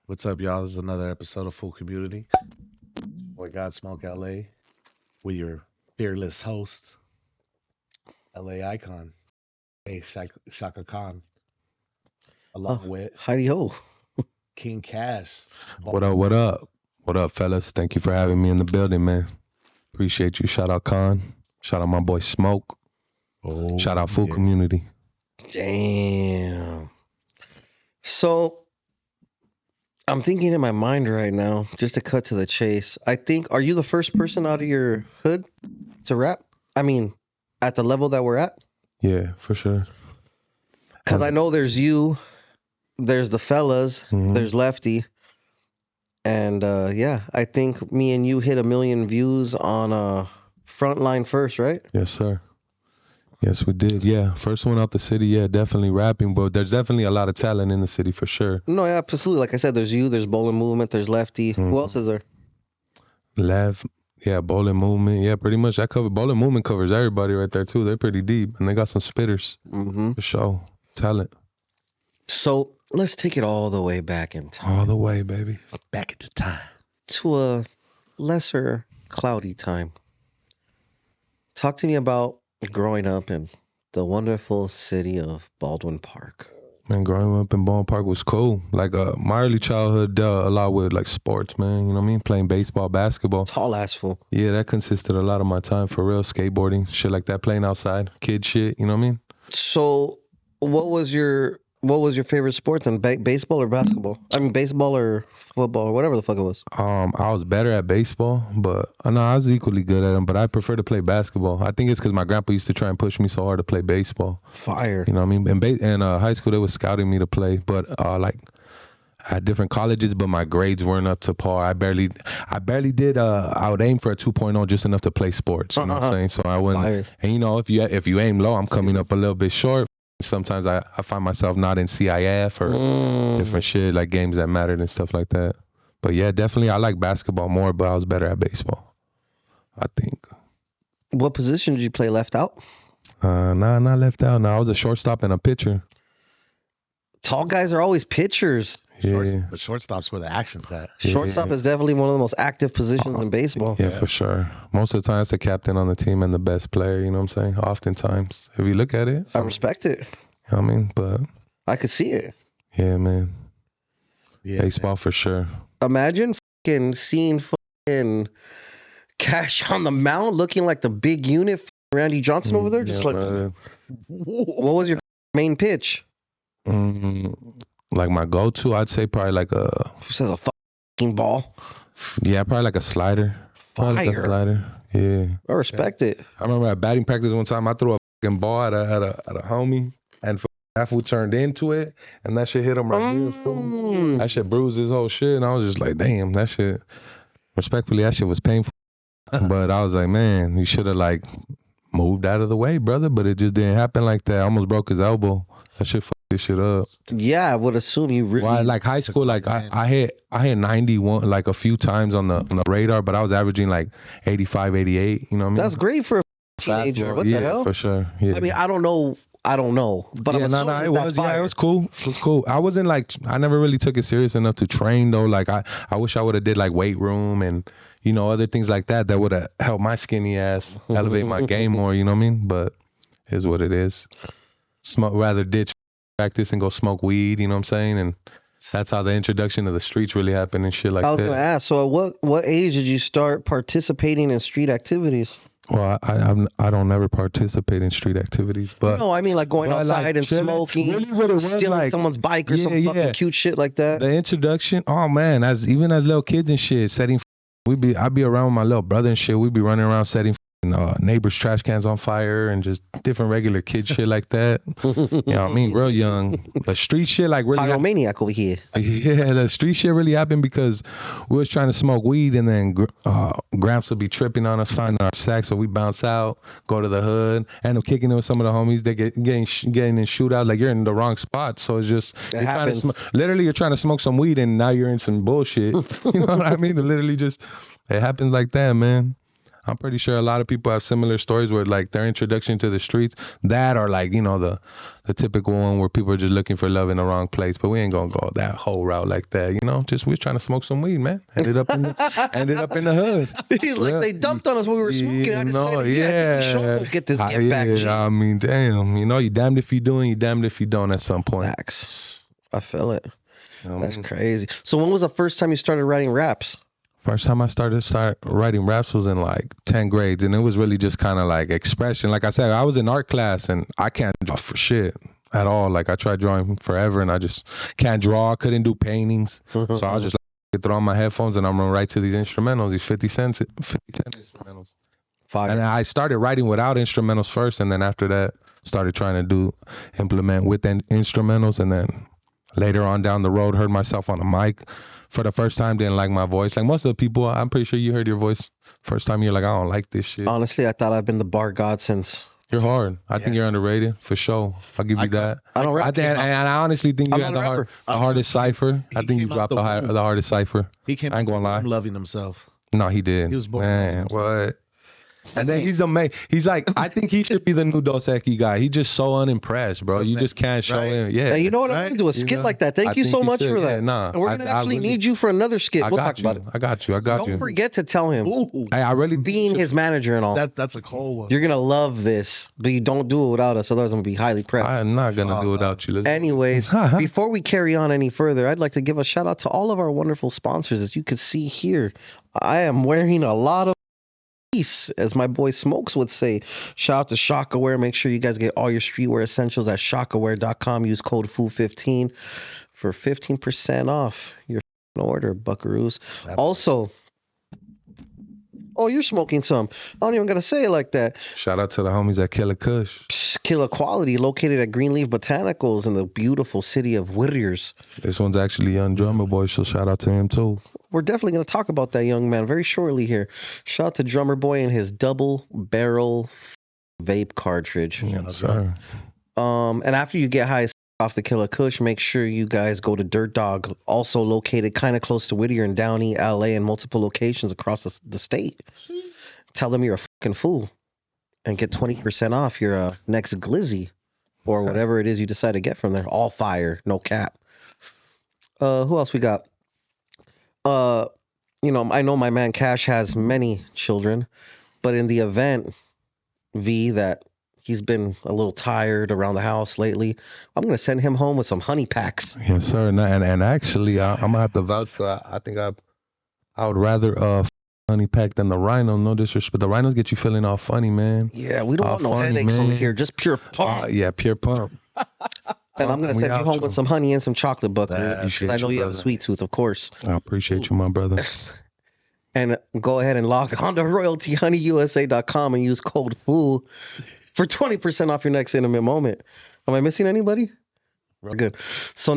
What's up, y'all? This is another episode of Full Community. Boy, Godsmoke LA with your fearless host, LA icon, Shaka Khan, Oh, along with howdy ho. King Cash. What up, what up? What up, fellas? Thank you for having me in the building, man. Appreciate you. Shout out Khan. Shout out my boy Smoke. Oh, Shout out Full Community. Damn. So I'm thinking in my mind right now, just to cut to the chase. I think, are you the first person out of your hood to rap? I mean, at the level that we're at? Yeah, for sure. Because I know there's you, there's the fellas, there's Lefty. And yeah, I think me and you hit 1 million views on Frontline first, right? Yes, sir. Yes, we did. Yeah, first one out the city. Yeah, definitely rapping, but there's definitely a lot of talent in the city for sure. No, yeah, absolutely. Like I said, there's you, there's Bolen Movement, there's Lefty. Who else is there? Lev, yeah, Bolen Movement. Yeah, pretty much. Bolen Movement covers everybody right there too. They're pretty deep, and they got some spitters for sure. Talent So let's take it all the way back in time. all the way, baby. back at the time. To a lesser cloudy time. Talk to me about growing up in the wonderful city of Baldwin Park. Man, growing up in Bowen Park was cool. Like my early childhood dealt a lot with like sports, man. You know what I mean? Playing baseball, basketball. Tall ass fool. Yeah, that consisted a lot of my time for real. Skateboarding, shit like that. Playing outside, kid shit. You know what I mean? So what was your favorite sport then? Baseball or basketball? I mean baseball or football or whatever the fuck it was. I was better at baseball, but no, I was equally good at them. But I prefer to play basketball. I think it's because my grandpa used to try and push me so hard to play baseball. Fire. You know what I mean? In high school, they was scouting me to play, but like at different colleges, but my grades weren't up to par. I barely did. I would aim for a 2.0 just enough to play sports. You know what I'm saying? So I wouldn't. Fire. And you know, if you aim low, I'm coming up a little bit short. Sometimes I find myself not in CIF or different shit like games that mattered and stuff like that. But yeah, definitely I like basketball more, but I was better at baseball, I think. What position did you play left out? Nah, not left out. No, I was a shortstop and a pitcher. Tall guys are always pitchers. Yeah. But shortstop's where the action's at. Shortstop is definitely one of the most active positions in baseball. Yeah, for sure. Most of the time, it's the captain on the team and the best player, you know what I'm saying? Oftentimes, if you look at it. I respect it. You know what I mean? But, I could see it. yeah, man. Yeah, Baseball for sure. Imagine fucking seeing fucking Cash on the mound looking like the big unit, Randy Johnson over there. Just Yeah, like, brother. what was your main pitch? Like my go-to, I'd say probably like Who says a fucking ball? probably like a slider. Probably like a Fire. slider. Yeah. I respect it. I remember at batting practice one time, I threw a fucking ball at a homie, and that fool turned into it, and that shit hit him right here. Fool. That shit bruised his whole shit, and I was just like, damn, that shit. Respectfully, that shit was painful. But I was like, man, you should have like moved out of the way, brother. But it just didn't happen like that. I almost broke his elbow. That shit fucked this shit up. Yeah, I would assume you really. Well, like high school, like I hit 91 like a few times on the radar, but I was averaging like 85, 88. You know what I mean? That's great for a teenager. What yeah, the hell? for sure. Yeah. I mean, I don't know, but yeah, I'm assuming it that's was. fire. Yeah, it was cool. It was cool. I wasn't like, I never really took it serious enough to train though. Like I wish I would have did like weight room and other things like that would have helped my skinny ass elevate my game more. You know what I mean? But it's what it is. Rather ditch practice and go smoke weed. You know what I'm saying? And that's how the introduction to the streets really happened and shit like that. I was gonna ask. So, at what age did you start participating in street activities? Well, I don't never participate in street activities, but No, I mean like going Well, outside like, and chilling. smoking, Really what it was, stealing like- someone's bike or some Yeah, fucking yeah. cute shit like that. the introduction, oh man, even as little kids and shit, I'd be around with my little brother and shit. We'd be running around setting neighbors' trash cans on fire and just different regular kid shit like that. You know what I mean? Real young. The street shit like really Pyromaniac over here. yeah, the street shit really happened because we was trying to smoke weed and then Gramps would be tripping on us, finding our sacks, so we bounce out, go to the hood, end up kicking it with some of the homies. They getting in shootout. Like you're in the wrong spot, so it's just It happens. literally you're trying to smoke some weed and now you're in some bullshit. You know what I mean? It literally just it happens like that, man. I'm pretty sure a lot of people have similar stories where like their introduction to the streets, that or like, you know, the typical one where people are just looking for love in the wrong place. But we ain't gonna go that whole route like that, you know. Just we was trying to smoke some weed, man. Ended up in the hood. He's like, they dumped on us when we were smoking. I decided, I think we should get this get back. I mean, damn, you know, you damned if you do and you damned if you don't at some point. Facts. I feel it. That's crazy. So when was the first time you started writing raps? First time I started writing raps was in like 10th grade, and it was really just kind of like expression. Like I said, I was in art class, and I can't draw for shit at all. Like I tried drawing forever, and I just can't draw. I couldn't do paintings, so I was just like, throw on my headphones, and I'm gonna write to these instrumentals, these 50 cent instrumentals. Fire. And I started writing without instrumentals first, and then after that, started trying to implement with instrumentals, and then later on down the road, heard myself on a mic. For the first time, didn't like my voice. Like most of the people, I'm pretty sure you heard your voice first time. You're like, I don't like this shit. Honestly, I thought I've been the bar god since. You're hard. I think you're underrated for sure. I'll give you that. I don't rap. And I honestly think you had the hardest cipher. I think you dropped the hardest cipher. He came. I ain't gonna lie. Loving himself. No, he did. He was born. Man, what? And then he's amazing. He's like, I think he should be the new Dos Equis guy. He's just so unimpressed, bro. You just can't show him. Yeah. Hey, you know what? I'm gonna do a skit like that. Thank you so much for that. Yeah, nah, and we're gonna actually need you for another skit. We'll talk about it. I got you. Don't forget to tell him. Ooh. Hey, I really being his manager and all. That's a cold one. You're gonna love this, but you don't do it without us. Otherwise, I'm gonna be highly prepped. I'm not gonna do it without you. Anyways, before we carry on any further, I'd like to give a shout out to all of our wonderful sponsors. As you can see here, I am wearing a lot of, as my boy Smokes would say. Shout out to Shockaware. Make sure you guys get all your streetwear essentials at shockaware.com. Use code FOO15 for 15% off your order, buckaroos. Also, oh, you're smoking some. I don't even gotta say it like that. Shout out to the homies at Kiing Khash. Killer Quality, located at Greenleaf Botanicals in the beautiful city of Whittiers. This one's actually Young Drummer Boy, so shout out to him too. We're definitely going to talk about that young man very shortly here. Shout out to Drummer Boy and his double barrel vape cartridge. Yes, sir. And after you get high off the Kiing Khash, make sure you guys go to Dirt Dog, also located kind of close to Whittier and Downey, LA, and multiple locations across the state. Tell them you're a fucking fool and get 20% off your next glizzy or whatever it is you decide to get from there. All fire, no cap. Who else we got? You know, I know my man Cash has many children, but in the event, V, that he's been a little tired around the house lately, I'm going to send him home with some honey packs. Yes, sir. And actually, I'm going to have to vouch for, I think I would rather honey pack than the Rhino. No disrespect. The Rhinos get you feeling all funny, man. Yeah, we don't want no headaches over here. Just pure pump. Yeah, pure pump. And I'm going to send you home with some honey and some chocolate butter. I know you have a sweet tooth, of course. I appreciate you, my brother. And go ahead and log on to royaltyhoneyyusa.com and use code FOO for 20% off your next intimate moment. Am I missing anybody? We're good. So,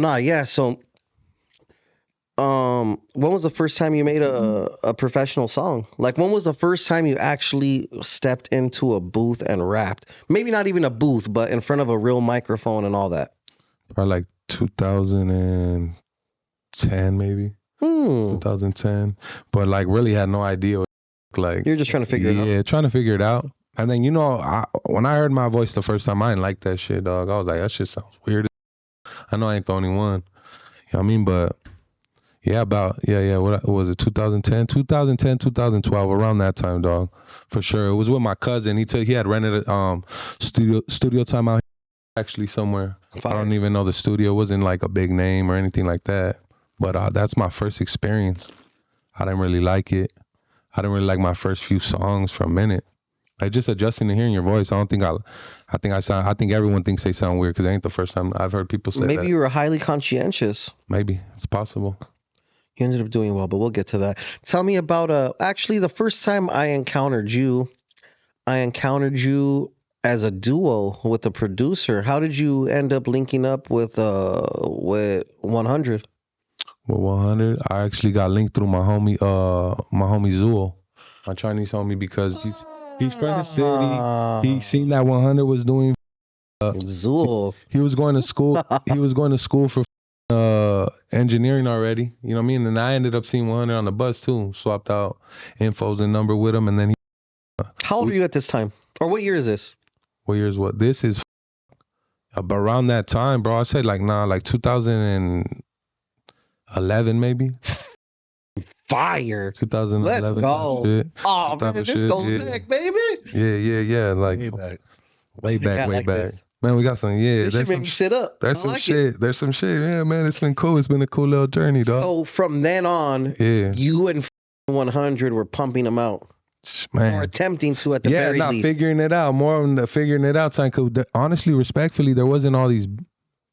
when was the first time you made a professional song? Like, when was the first time you actually stepped into a booth and rapped? Maybe not even a booth, but in front of a real microphone and all that. Probably like 2010, maybe. 2010. But like, really had no idea. Like, you're just trying to figure it out. Yeah, trying to figure it out. And then, you know, when I heard my voice the first time, I didn't like that shit, dog. I was like, that shit sounds weird. I know I ain't the only one. You know what I mean? But yeah, what was it? 2010, 2012, around that time, dog. For sure. It was with my cousin. He had rented a studio time out here, actually somewhere. Fire. I don't even know the studio. It wasn't like a big name or anything like that. But that's my first experience. I didn't really like it. I didn't really like my first few songs for a minute. Like, just adjusting to hearing your voice. I think everyone thinks they sound weird because it ain't the first time I've heard people say that. Maybe you were highly conscientious. Maybe. It's possible. You ended up doing well, but we'll get to that. Tell me about actually the first time I encountered you as a duo with a producer. How did you end up linking up with 100? With 100, I actually got linked through my homie Zuo, my Chinese homie, because he's from the city. He seen that 100 was doing. Zuo. He was going to school. He was going to school for engineering already. You know what I mean? And I ended up seeing 100 on the bus too. Swapped out infos and number with him, and then he How old are you at this time? Or what year is this? What year is what? This is around that time, bro. I said like 2011 maybe. Fire. 2011. Let's go. Shit. Oh, Type man, of this shit, goes yeah. back, baby. Yeah. Like Way back. way like back. this. Man, we got some. Yeah, This there's should make some. me sit up. There's I some like shit. it. There's some shit. Yeah, man, it's been cool. It's been a cool little journey, dog. So from then on, Yeah, you and 100 were pumping them out. Or man. attempting to at the Yeah, very not least. figuring it out. More on the figuring it out time. Cause honestly, respectfully, there wasn't all these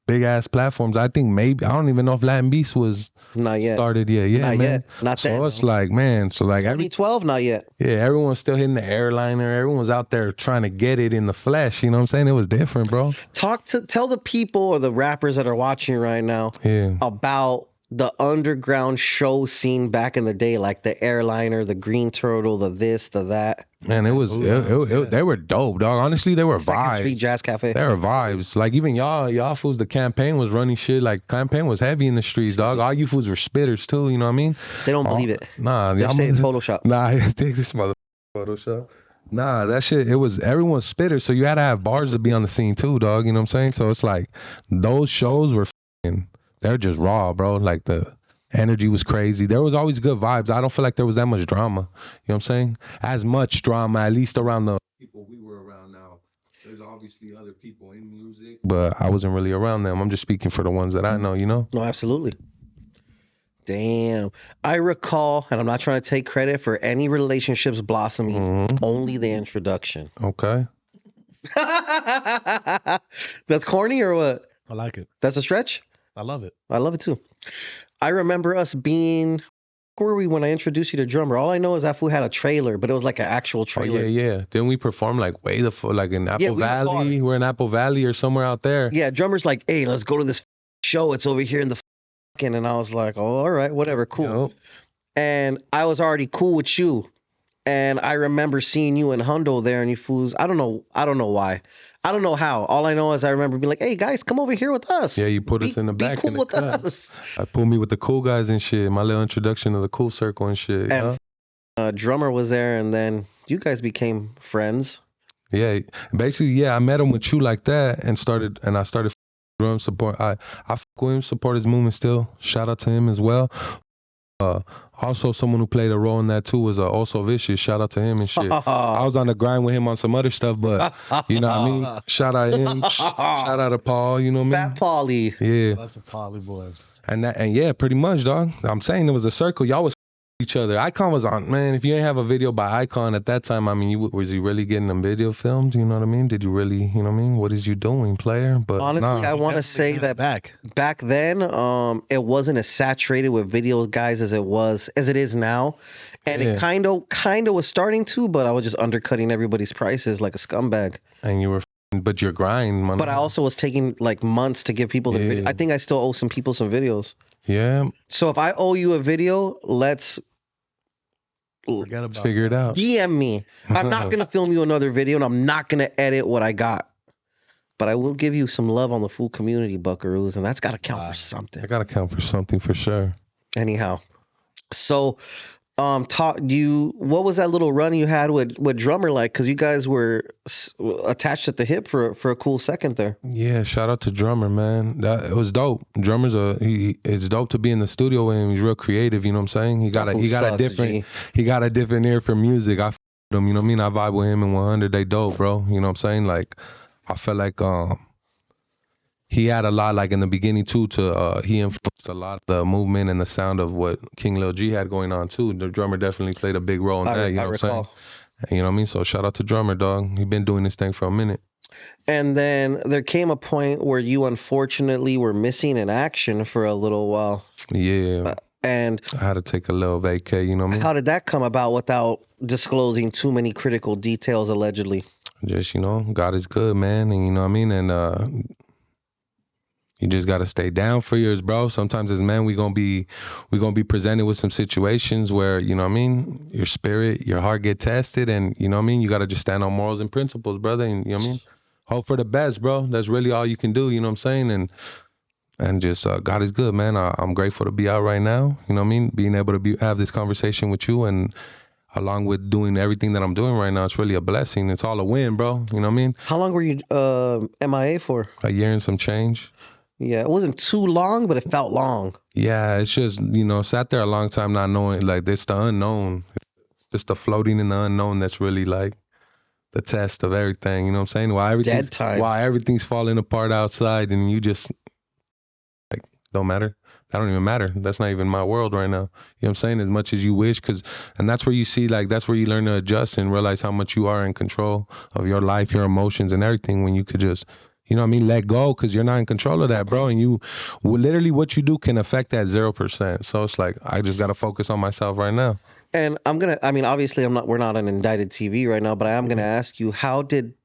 big ass platforms. I think maybe I don't even know if Latin Beast was Not yet. started yet. Yeah, Not man. yet. Not So then, it's no. like, man. So like 2012, not yet. everyone's still hitting the airliner. Everyone's out there trying to get it in the flesh. You know what I'm saying? It was different, bro. Tell the people or the rappers that are watching right now Yeah. about the underground show scene back in the day, like the airliner, the green turtle, the this, the that. Man, it was Yeah. they were dope, dog. Honestly, they were Second Street vibes. Jazz Cafe. They were vibes. Like even y'all fools, the campaign was running shit. Like campaign was heavy in the streets, dog. All you fools were spitters too. You know what I mean? They don't believe it. Nah, They y'all say it's mother- Photoshop. Nah, take this mother Photoshop. Nah, that shit. It was everyone's spitters, so you had to have bars to be on the scene too, dog. You know what I'm saying? So it's like those shows were, they're just raw, bro. Like the energy was crazy. There was always good vibes. I don't feel like there was that much drama. You know what I'm saying? As much drama, at least around the people we were around now. There's obviously other people in music, but I wasn't really around them. I'm just speaking for the ones that I know, you know? No, absolutely. Damn. I recall, and I'm not trying to take credit for any relationships blossoming, Mhm. only the introduction. Okay. That's corny or what? I like it. That's a stretch? I love it. I love it too. I remember us being. Where were we when I introduced you to drummer? All I know is that fool had a trailer, but it was like an actual Oh, trailer. yeah. Then we performed like way the fuck, like in Apple we were Valley. We're in Apple Valley or somewhere out there. Yeah, drummer's like, hey, let's go to this show. It's over here in the fucking. And I was like, oh, all right, whatever, cool. You know? And I was already cool with you. And I remember seeing you and Hundo there, and you fools. I don't know why. I don't know how. All I know is I remember being like, "Hey guys, come over here with us." Yeah, you put us in the back. Be cool in the with cut. us. I pulled me with the cool guys and shit. My little introduction to the cool circle and shit. And drummer was there, and then you guys became friends. Yeah. Basically, yeah, I met him with you like that and I started drum support. I fuck with him, support his movement still. Shout out to him as well. Also, someone who played a role in that too was also Vicious. Shout out to him and shit. I was on the grind with him on some other stuff, but you know what I mean? Shout out him. Shout out to Paul, you know what I mean? Fat Paulie. Yeah. That's a Polly boy. And yeah, pretty much, dog. I'm saying it was a circle. Y'all was each other. Icon was on, man. If you ain't have a video by Icon at that time, I mean, was he really getting them video filmed? You know what I mean? Did you really, you know what I mean? What is you doing, player? But Honestly, nah. I want to say that back then, it wasn't as saturated with video guys as it is now, and Yeah. it kind of was starting to, but I was just undercutting everybody's prices like a scumbag. And you were, but your grind, man. But I also was taking like months to give people the video. Yeah. I think I still owe some people some videos. Yeah, So if I owe you a video, let's forget about figure it that. out. DM me. I'm not gonna film you another video, and I'm not gonna edit what I got. But I will give you some love on the full community, buckaroos, and that's got to count for something. I gotta count for something for sure. Anyhow, so what was that little run you had with drummer like? Because you guys were attached at the hip for a cool second there. Yeah, shout out to Drummer, man. It was dope. Drummer's it's dope to be in the studio with him. He's real creative, you know what I'm saying? He got a different ear for music. I f with him, you know what I mean? I vibe with him and 100, they dope, bro. You know what I'm saying? Like I felt like he had a lot, like in the beginning too, he influenced a lot of the movement and the sound of what King Lil G had going on too. The drummer definitely played a big role in that, you know what I'm saying? You know what I mean? So shout out to Drummer, dog. He been doing this thing for a minute. And then there came a point where you unfortunately were missing in action for a little while. Yeah. And I had to take a little vacay, you know what I mean? how did that come about without disclosing too many critical details allegedly? Just, you know, God is good, man. And you know what I mean? And you just gotta stay down for yours, bro. Sometimes as men, we gonna be presented with some situations where, you know what I mean, your spirit, your heart get tested, and you know what I mean, you gotta just stand on morals and principles, brother. And you know what I mean? Hope for the best, bro. That's really all you can do, you know what I'm saying? And just God is good, man. I'm grateful to be out right now. You know what I mean? Being able to have this conversation with you, and along with doing everything that I'm doing right now, it's really a blessing. It's all a win, bro. You know what I mean? How long were you MIA for? A year and some change. Yeah, it wasn't too long, but it felt long. Yeah, it's just, sat there a long time not knowing, like, it's the unknown. It's just the floating in the unknown that's really, like, the test of everything. You know what I'm saying? Dead time. While everything's falling apart outside and you just, like, don't matter. That don't even matter. That's not even my world right now. You know what I'm saying? As much as you wish, and that's where you see, like, that's where you learn to adjust and realize how much you are in control of your life, your emotions and everything, when you could just, you know what I mean, let go, because you're not in control of that, bro. And literally what you do can affect that 0%. So it's like, I just got to focus on myself right now. And obviously we're not on indicted TV right now, but I am going to ask you, how did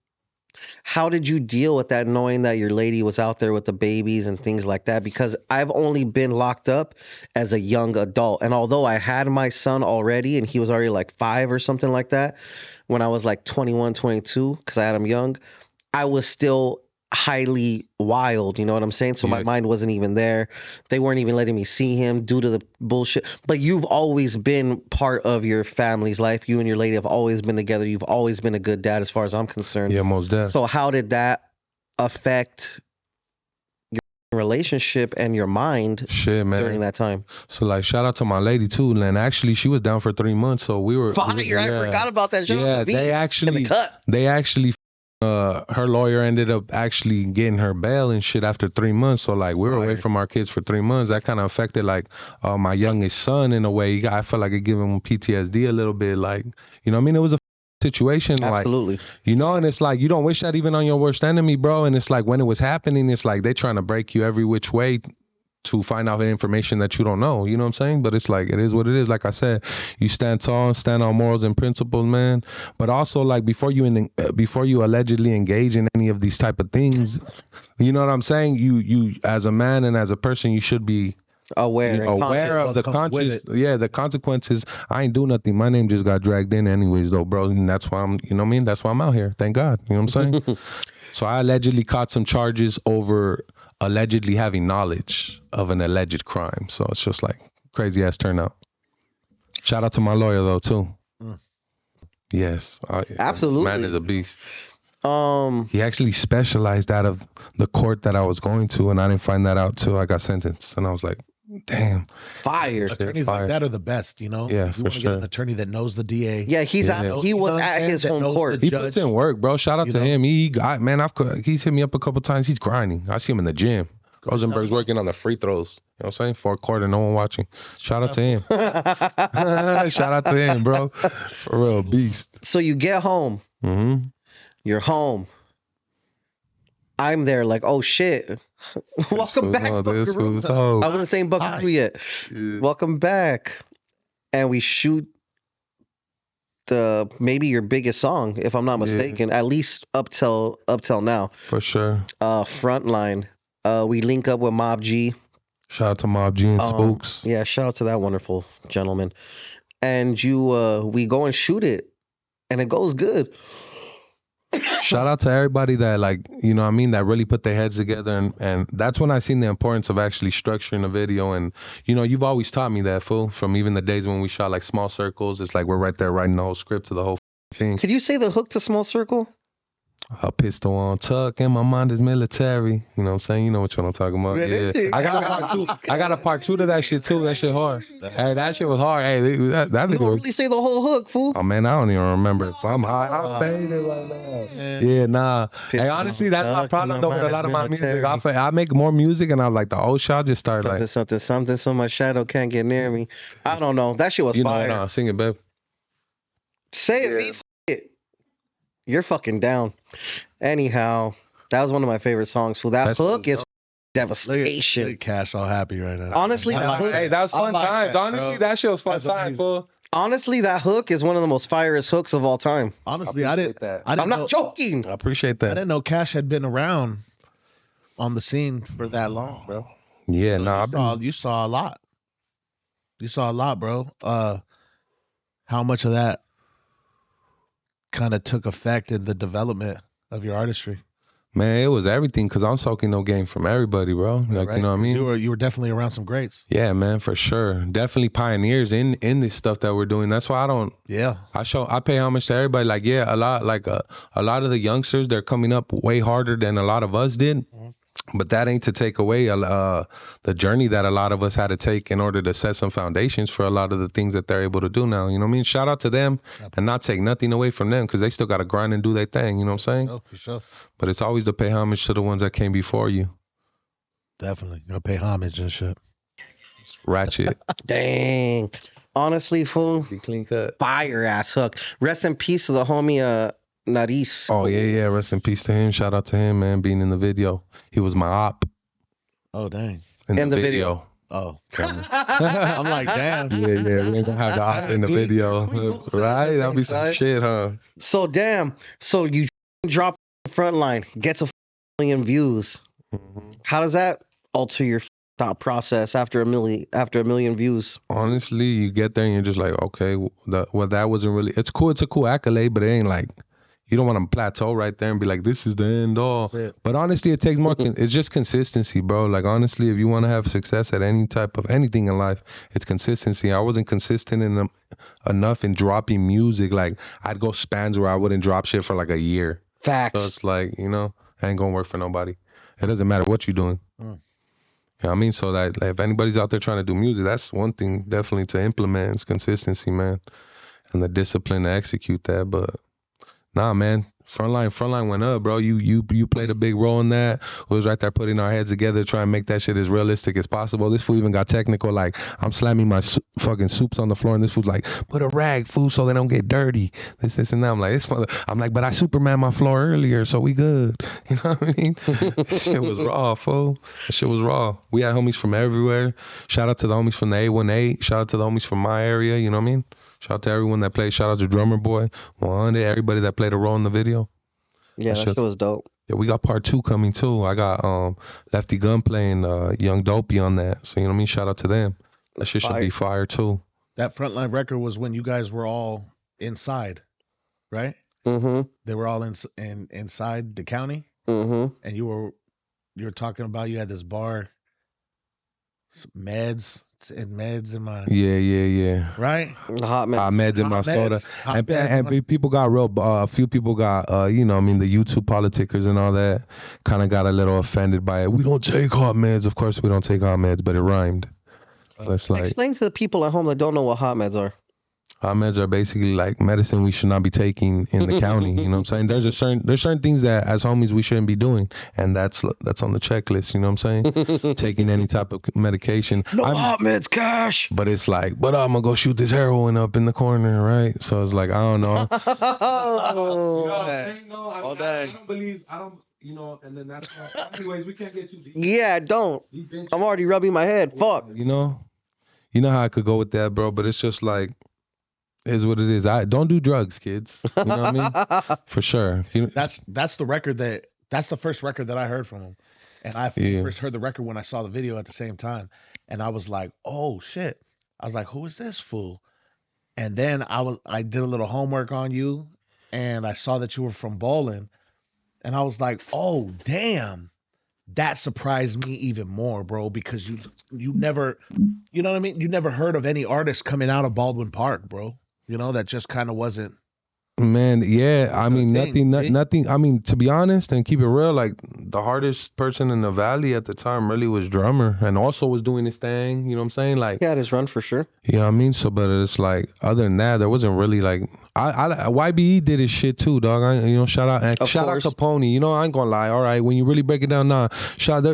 you deal with that, knowing that your lady was out there with the babies and things like that? Because I've only been locked up as a young adult. And although I had my son already and he was already like 5 or something like that, when I was like 21, 22, because I had him young, I was still highly wild, you know what I'm saying? So my mind wasn't even there. They weren't even letting me see him due to the bullshit. But you've always been part of your family's life. You and your lady have always been together. You've always been a good dad as far as I'm concerned. Yeah, most definitely. So how did that affect your relationship and your mind man, during that time? So, like, shout out to my lady too, and actually she was down for 3 months, so we were Fire! I forgot about that. They actually her lawyer ended up actually getting her bail and shit after 3 months. So, like, we were away from our kids for 3 months. That kind of affected, like, my youngest son in a way. I felt like it gave him PTSD a little bit. Like, you know what I mean? It was a situation. Absolutely. Like, and it's like, you don't wish that even on your worst enemy, bro. And it's like, when it was happening, it's like they trying to break you every which way to find out information that you don't know. You know what I'm saying? But it's like, it is what it is. Like I said, you stand tall, stand on morals and principles, man. But also, like, before you allegedly engage in any of these type of things, you know what I'm saying? You as a man and as a person, you should be aware of the the consequences. I ain't do nothing. My name just got dragged in anyways, though, bro. And that's why I'm, you know what I mean? That's why I'm out here. Thank God. You know what I'm saying? So I allegedly caught some charges over allegedly having knowledge of an alleged crime. So it's just like crazy ass turnout. Shout out to my lawyer though too. Yes, absolutely. Man is a beast. He actually specialized out of the court that I was going to, and I didn't find that out till I got sentenced. And I was like, damn. Fire. Attorneys like that are the best, you know? Yeah, you for want to get sure. an attorney that knows the DA. Yeah, he was at his home court. He puts in work, bro. Shout out to him. He's hit me up a couple times. He's grinding. I see him in the gym. Rosenberg's working on the free throws. You know what I'm saying? 4 quarter, no one watching. Shout out to him. Shout out to him, bro. For real, beast. So you get home. Mm-hmm. You're home. I'm there like, oh shit. Welcome back. I wasn't saying Buckaroo yet. Yeah. Welcome back. And we shoot maybe your biggest song, if I'm not mistaken, at least up till now. For sure. Frontline. We link up with Mob G. Shout out to Mob G and Spooks. Yeah, shout out to that wonderful gentleman. And we go and shoot it, and it goes good. Shout out to everybody that, like, you know what I mean, that really put their heads together, and that's when I seen the importance of actually structuring a video. And you've always taught me that, fool, from even the days when we shot like Small Circles. It's like we're right there writing the whole script to the whole thing. Could you say the hook to Small Circle? A pistol on tuck and my mind is military. You know what I'm saying? You know which one I'm talking about. Yeah. I got a part 2. I got a part 2 to that shit too. That shit hard. Hey, that shit was hard. Hey, that you don't really say the whole hook, fool. Oh man, I don't even remember. If I'm high, I'm faded right now. Yeah, nah. Hey, honestly, that's my problem though with a lot of my music. I make more music and I'm like, the old shit, I just started like something so my shadow can't get near me. I don't know. That shit was fire. Nah, sing it, babe. Say it, it. You're fucking down. Anyhow, that was one of my favorite songs. Fool. That hook is devastation. Look at Cash all happy right now. Honestly, hey, that was fun times. Honestly, that shit was fun times, fool. Honestly, that hook is one of the most fireest hooks of all time. Honestly, I didn't I'm not joking. I appreciate that. I didn't know Cash had been around on the scene for that long, bro. Yeah, you saw a lot. You saw a lot, bro. How much of that kind of took effect in the development of your artistry? Man, it was everything because I'm soaking no game from everybody, bro. Like, right? you know what I mean? You were definitely around some greats. Yeah, man, for sure. Definitely pioneers in this stuff that we're doing. That's why I pay homage to everybody. Like, yeah, a lot of the youngsters, they're coming up way harder than a lot of us did. But that ain't to take away the journey that a lot of us had to take in order to set some foundations for a lot of the things that they're able to do now. You know what I mean? Shout out to them and not take nothing away from them because they still got to grind and do their thing. You know what I'm saying? Oh, for sure. But it's always to pay homage to the ones that came before you. Definitely. Gotta pay homage and shit. It's ratchet. Dang. Honestly, fool. Be clean cut. Fire ass hook. Rest in peace to the homie Naris. Oh, yeah. Rest in peace to him. Shout out to him, man, being in the video. He was my op Oh, dang. in the video. Oh, I'm like, damn. Yeah. We ain't gonna have the op in the video. Right? That'll be some shit, huh? So, damn. So, you drop Frontline, get to 1 million views. How does that alter your thought process after a million views? Honestly, you get there and you're just like, okay, that wasn't really. It's cool. It's a cool accolade, but it ain't like you don't want to plateau right there and be like, this is the end all. But honestly, it takes more. It's just consistency, bro. Like honestly, if you want to have success at any type of anything in life, it's consistency. I wasn't consistent enough in dropping music. Like I'd go spans where I wouldn't drop shit for like a year. Facts. So it's like, you know, I ain't gonna work for nobody. It doesn't matter what you're doing. You know what I mean? So that like, if anybody's out there trying to do music, that's one thing definitely to implement is consistency, man. And the discipline to execute that. But nah, man. Frontline went up, bro. You played a big role in that. We was right there putting our heads together, trying to make that shit as realistic as possible. This fool even got technical. Like I'm slamming my fucking soups on the floor, and this fool's like, put a rag, fool, so they don't get dirty. This and that. I'm like, I'm like, but I Superman my floor earlier, so we good. You know what I mean? Shit was raw, fool. That shit was raw. We had homies from everywhere. Shout out to the homies from the 818. Shout out to the homies from my area. You know what I mean? Shout out to everyone that played. Shout out to Drummer Boy, 100, everybody that played a role in the video. Yeah, that shit was dope. Yeah, we got part 2 coming too. I got Lefty Gun playing Young Dopey on that. So you know what I mean? Shout out to them. That shit should be fire too. That Frontline record was when you guys were all inside, right? Mm-hmm. They were all inside the county. Mm-hmm. And you were talking about you had this bar, meds in my right. The hot meds in my soda. And people got a few people got you know, I mean, the YouTube politicers and all that kind of got a little offended by it. We don't take hot meds. Of course we don't take hot meds, but it rhymed. So it's like, explain to the people at home that don't know what hot meds are. Hot meds are basically like medicine we should not be taking in the county. You know what I'm saying? There's certain things that as homies we shouldn't be doing, and that's on the checklist. You know what I'm saying? Taking any type of medication. No hot meds, Cash. But it's like, but I'm gonna go shoot this heroin up in the corner, right? So it's like, I don't know. All day. I don't believe. You know, and then that's why. Anyways, we can't get too deep. Yeah, don't. I'm already rubbing my head. Fuck. You know how I could go with that, bro. But it's just like. Is what it is. I don't do drugs, kids. You know what I mean? For sure. That's the record that's the first record that I heard from him. And I first heard the record when I saw the video at the same time. And I was like, oh shit. I was like, who is this fool? And then I did a little homework on you and I saw that you were from Bolen. And I was like, oh damn. That surprised me even more, bro, because you never, you know what I mean? You never heard of any artist coming out of Baldwin Park, bro. You know, that just kind of wasn't. Man, yeah. I mean, nothing. I mean, to be honest and keep it real, like the hardest person in the valley at the time really was Drummer, and also was doing his thing. You know what I'm saying? Like, he had his run for sure. You know what I mean? So, but it's like, other than that, there wasn't really like. YBE did his shit too, dog. Shout out Capone. You know, I ain't gonna lie. All right, when you really break it down,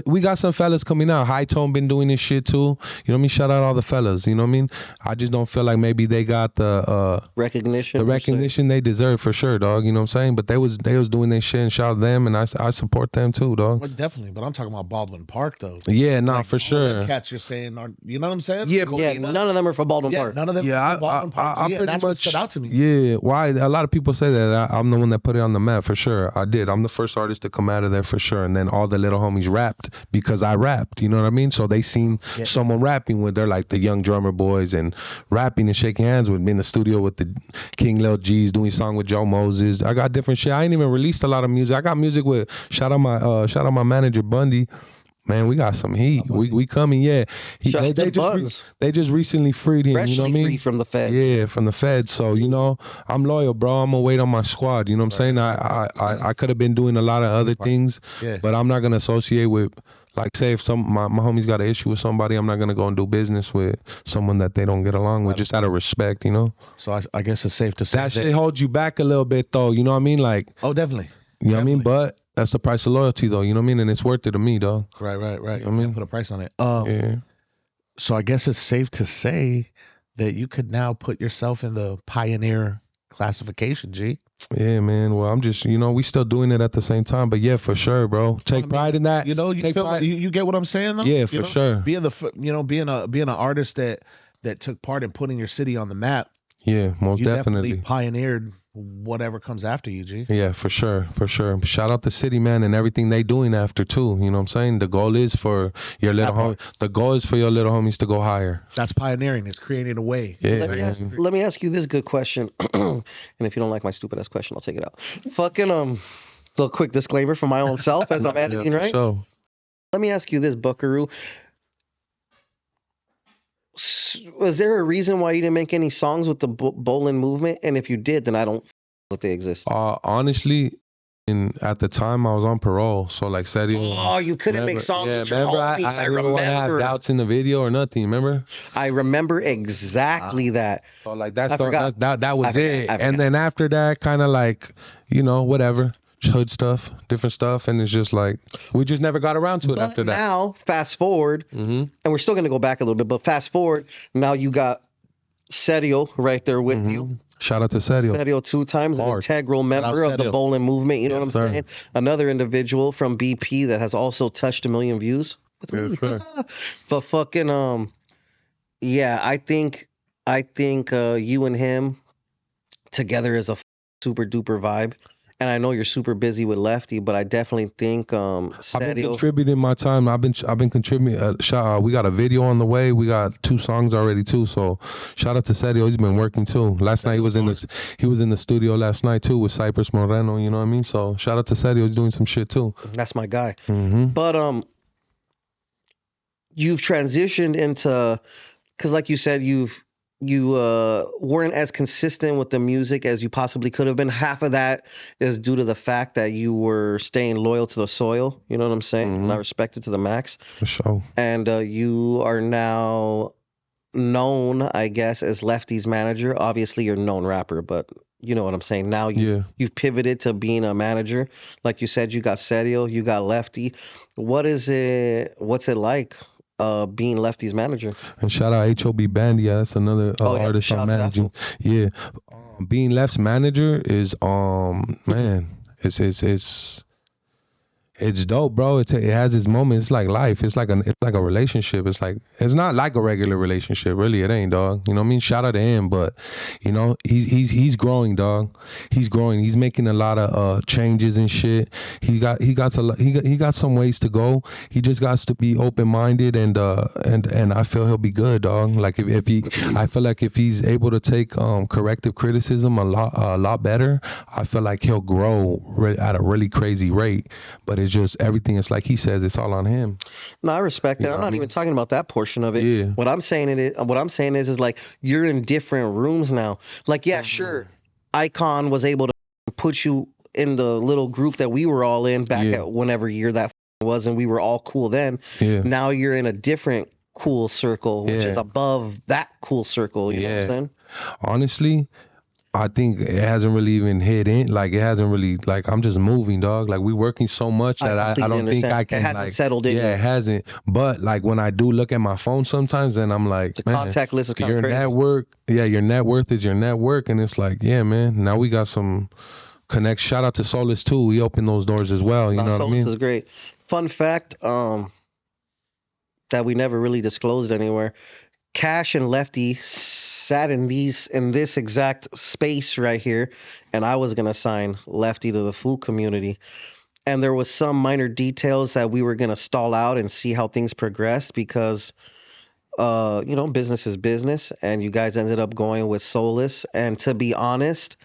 we got some fellas coming out. High Tone been doing this shit too. You know what I mean? Shout out all the fellas. You know what I mean? I just don't feel like maybe they got the recognition. The recognition they deserve for sure, dog. You know what I'm saying? But they was doing their shit, and shout out them, and I support them too, dog. Well, definitely, but I'm talking about Baldwin Park though. Yeah, nah, like, for sure. Cats you're saying are, you know what I'm saying? Yeah, none of them are from Baldwin Park. None of them. Yeah, Baldwin Park. I pretty that's much what stood out to me. Yeah, Yeah, why? A lot of people say that I'm the one that put it on the map for sure. I did. I'm the first artist to come out of there for sure. And then all the little homies rapped because I rapped. You know what I mean? So they seen someone rapping with. They're like the young drummer boys and rapping and shaking hands with me in the studio with the King Lil G's doing song with Joe Moses. I got different shit. I ain't even released a lot of music. I got music with shout out my manager Bundy. Man, we got some heat. We coming, yeah. They just recently freed him. Freshly you know what I mean? free from the feds. Yeah, from the feds. So I'm loyal, bro. I'm gonna wait on my squad. You know what I'm saying? I could have been doing a lot of other things, but I'm not gonna associate with. Like, say if my homies got an issue with somebody, I'm not gonna go and do business with someone that they don't get along with, just out of respect, So I guess it's safe to say that shit holds you back a little bit, though. You know what I mean? Like, oh, definitely. You know what I mean? But that's the price of loyalty, though. You know what I mean? And it's worth it to me, dog. Right. You know what I mean? Put a price on it. Yeah. So I guess it's safe to say that you could now put yourself in the pioneer classification, G. Yeah, man. Well, I'm just, we still doing it at the same time. But yeah, for sure, bro. Take pride in that. You get what I'm saying, though? Yeah, for sure. Being being an artist that took part in putting your city on the map. Yeah, most definitely pioneered whatever comes after you, G. Yeah, for sure. Shout out the city, man, and everything they doing after too. You know what I'm saying? The goal is for your little homies to go higher. That's pioneering. It's creating a way. Yeah. Let me ask you this good question. And if you don't like my stupid ass question, I'll take it out. Fucking little quick disclaimer for my own self as I'm editing, right? So, let me ask you this, Buckaroo. Was there a reason why you didn't make any songs with the Bolen movement? And if you did, then I don't think they exist. Honestly, at the time I was on parole, so like said, you couldn't make songs with your homies. I remember. I have doubts in the video or nothing. Remember? I remember exactly that. So like that was it. And then after that, kind of like whatever. Hood stuff, different stuff, and it's just like we just never got around to it after that. Now, fast forward, and we're still gonna go back a little bit, but fast forward, now you got Serio right there with you. Shout out to Serio. Serio 2 times, an integral member of the Bolen movement. You know what I'm saying? Another individual from BP that has also touched 1 million views with me. But fucking yeah, I think you and him together is a super duper vibe. And I know you're super busy with Lefty, but I definitely think I've been contributing my time. I've been contributing. We got a video on the way. We got 2 songs already too. So shout out to Serio. He's been working too. Last night he was in the studio last night too with Cypress Moreno. You know what I mean? So shout out to Serio. He's doing some shit too. That's my guy. But you've transitioned into, because like you said, you weren't as consistent with the music as you possibly could have been. Half of that is due to the fact that you were staying loyal to the soil. You know what I'm saying? And I respect it to the max. For sure. And you are now known, I guess, as Lefty's manager. Obviously, you're a known rapper, but you know what I'm saying. Now you've pivoted to being a manager. Like you said, you got Serio, you got Lefty. What's it like? Being Lefty's manager. And shout out HOB Bandy, that's another artist I'm managing. Yeah, being Left's manager is man, it's dope, bro. It has its moments. It's like life. It's like a relationship. It's not like a regular relationship, really. It ain't, dog. You know what I mean? Shout out to him, but he's growing, dog. He's growing. He's making a lot of changes and shit. He got some ways to go. He just got to be open minded and I feel he'll be good, dog. Like I feel like if he's able to take corrective criticism a lot better, I feel like he'll grow at a really crazy rate. But it's just everything. It's like he says, it's all on him. No, I respect that. I'm not even talking about that portion of it. Yeah. What I'm saying is like you're in different rooms now. Like, yeah, sure, Icon was able to put you in the little group that we were all in back at whenever year that was, and we were all cool then. Yeah. Now you're in a different cool circle, which is above that cool circle. You know what I'm saying? Honestly, I think it hasn't really even hit in. Like, it hasn't really, like, I'm just moving, dog. Like, we working so much that I don't think I can, it hasn't settled in. Yeah, it hasn't. But, like, when I do look at my phone sometimes, then I'm like, the contact list is kind of crazy. Your net worth is your network. And it's like, yeah, man, now we got some connects. Shout out to Solus, too. He opened those doors as well. You know what I mean? Solus is great. Fun fact that we never really disclosed anywhere. Cash and Lefty sat in this exact space right here, and I was gonna sign Lefty to the food community. And there was some minor details that we were gonna stall out and see how things progressed because business is business, and you guys ended up going with Solus. And to be honest,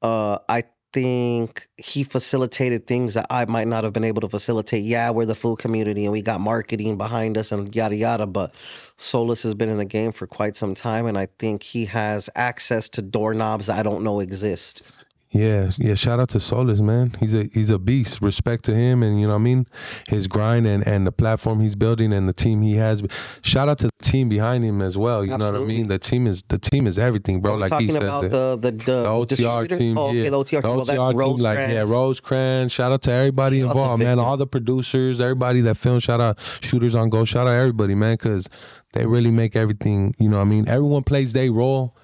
I think he facilitated things that I might not have been able to facilitate. Yeah, we're the food community and we got marketing behind us and yada yada, but Solus has been in the game for quite some time, and I think he has access to doorknobs that I don't know exist. Yeah. Shout out to Solus, man. He's a beast. Respect to him, and you know what I mean, his grind and the platform he's building and the team he has. Shout out to the team behind him as well. You know what I mean? The team is everything, bro. Are we Like he talking says, about the the OTR distributor? team, Oh, okay, yeah. the OTR team. Well, that's OTR team, Rose like Grants. Rosecrans. Shout out to everybody Shout out to involved, man. Victor. All the producers, everybody that filmed. Shout out Shooters on Go. Shout out everybody, man, because they really make everything. You know what I mean? Everyone plays their role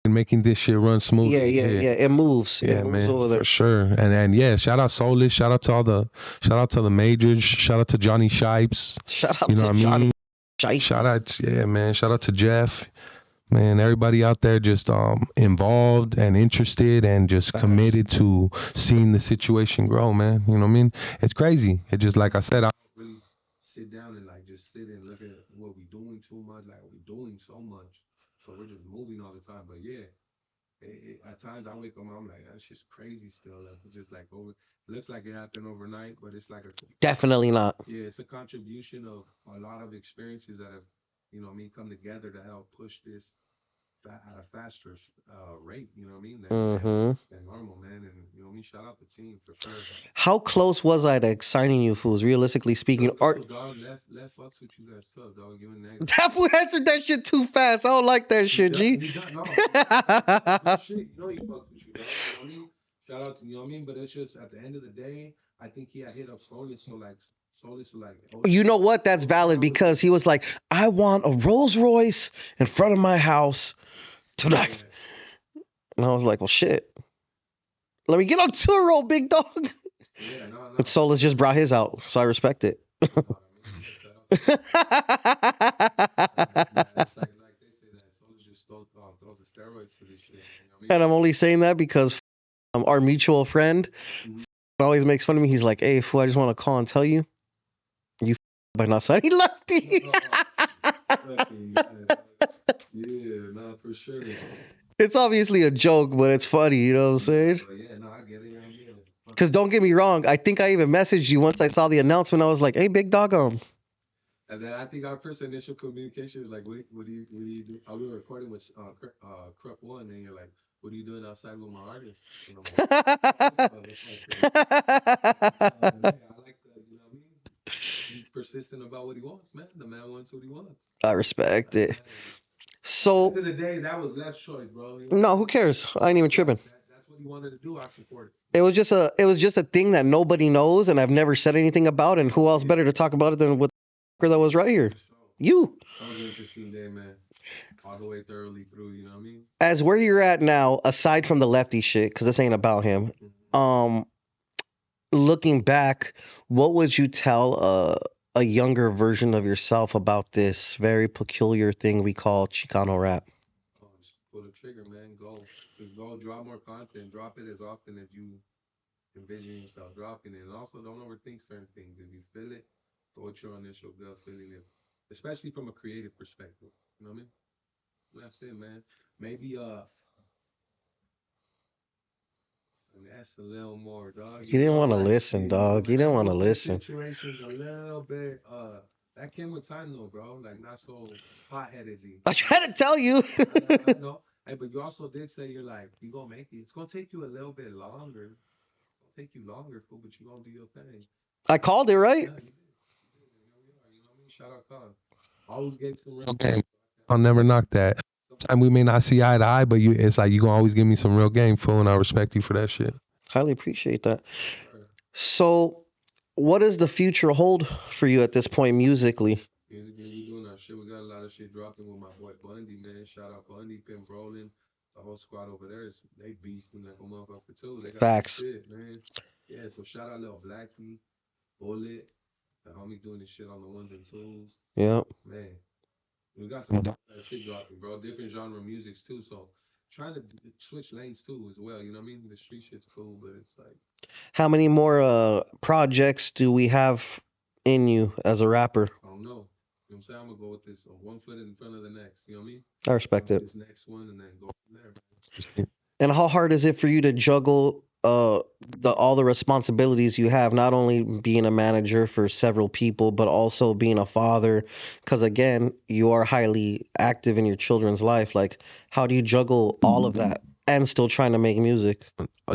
in making this shit run smooth. Yeah. It moves. Yeah, It moves man, over there. for sure. And yeah, shout out Solus, shout out to the majors, shout out to Johnny Shipes. Shout out You know to what I Johnny mean? Shipes. Shout out, yeah, man. Shout out to Jeff, man. Everybody out there just involved and interested and just committed to seeing the situation grow, man. You know what I mean? It's crazy. It just like I said, I don't really sit down and like just sit and look at what we doing too much. Like we're doing so much, so we're just moving all the time. But yeah. At times I wake up, I'm like, that's just crazy still. Like, it's just like it looks like it happened overnight, but it's like Definitely not. Yeah, it's a contribution of a lot of experiences that have, you know what I mean, come together to help push this at a faster rate, you know what I mean, than normal, man. And, you know what I mean, shout out the team for sure. How close was I to signing you fools, realistically speaking? Close, dog. Left fucks with you guys tough, dog. You and that. That fool answered that shit too fast. I don't like that shit, G. No, shit. You know he fucks with you, dog. You know what I mean? Shout out to you know what I mean? But it's just at the end of the day, I think he had hit up Solus, so like you know what? That's valid because he was like, I want a Rolls Royce in front of my house tonight. Yeah. And I was like, well, shit. Let me get on tour roll, big dog. Yeah, no. But Solus just brought his out, so I respect it. It's like they say that Solus just throws the steroids to this shit. You know what I mean? And I'm only saying that because our mutual friend always makes fun of me. He's like, hey, fool, I just want to call and tell you, you by not signing Lefty. Yeah, no, for sure. It's obviously a joke, but it's funny, you know what I'm saying? Yeah, no, I get it. Because don't get me wrong, I think I even messaged you once I saw the announcement. I was like, hey, big dog. And then I think our first initial communication was like, what do you do? We were recording with Crep One, and you're like, what are you doing outside with my artist? And I'm like, I like the, you know what I mean? He's persistent about what he wants, man. The man wants what he wants. I respect it. So at the end of the day, that was Left's choice, bro. You know? No, who cares? I ain't even tripping. That's what he wanted to do. I support it. It was just a thing that nobody knows, and I've never said anything about. And who else better to talk about it than with the that was right here? You. That was an interesting day, man. All the way thoroughly through, you know what I mean? As where you're at now, aside from the Lefty shit, because this ain't about him. Looking back, what would you tell a younger version of yourself about this very peculiar thing we call Chicano rap? Oh, just pull the trigger, man. Just go drop more content. Drop it as often as you envision yourself dropping it. And also don't overthink certain things. If you feel it, go with your initial gut feeling it. Especially from a creative perspective. You know what I mean? That's it, man. Maybe that's a little more, dog. You didn't want to listen, dog. You didn't want to listen. Situations a little bit. That came with time, though, bro. Like not so hot-headedly. I tried to tell you. I know. Hey, but you also did say you're like you gonna make it. It's gonna take you a little bit longer. It's gonna take you longer, fool, but you gonna do your thing. I called it, right? Yeah, you did. You know what I mean? Shout out, Khan. Always gave some real game. I'll never knock that. Sometimes we may not see eye to eye, but it's like you gonna always give me some real game, fool, and I respect you for that shit. Highly appreciate that. So, what does the future hold for you at this point musically? Musically, we doing our shit. We got a lot of shit dropping with my boy Bundy, man. Shout out Bundy, Pimp Bolen. The whole squad over there, they beasting like a motherfucker too. They got Facts. Shit, man. Yeah, so shout out Lil Blackie, Bullet, the homie doing this shit on the ones and twos. Yeah. Man, We got some shit dropping, bro. Different genre musics too. So trying to switch lanes too as well. You know what I mean? The street shit's cool, but it's like How many more projects do we have in you as a rapper? I don't know. You know what I'm saying? I'm gonna go with this one foot in front of the next. You know what I mean? I respect it. This next one and then go from there, man. And how hard is it for you to juggle all the responsibilities you have, not only being a manager for several people, but also being a father? Because again, you are highly active in your children's life. Like, how do you juggle all of that and still trying to make music?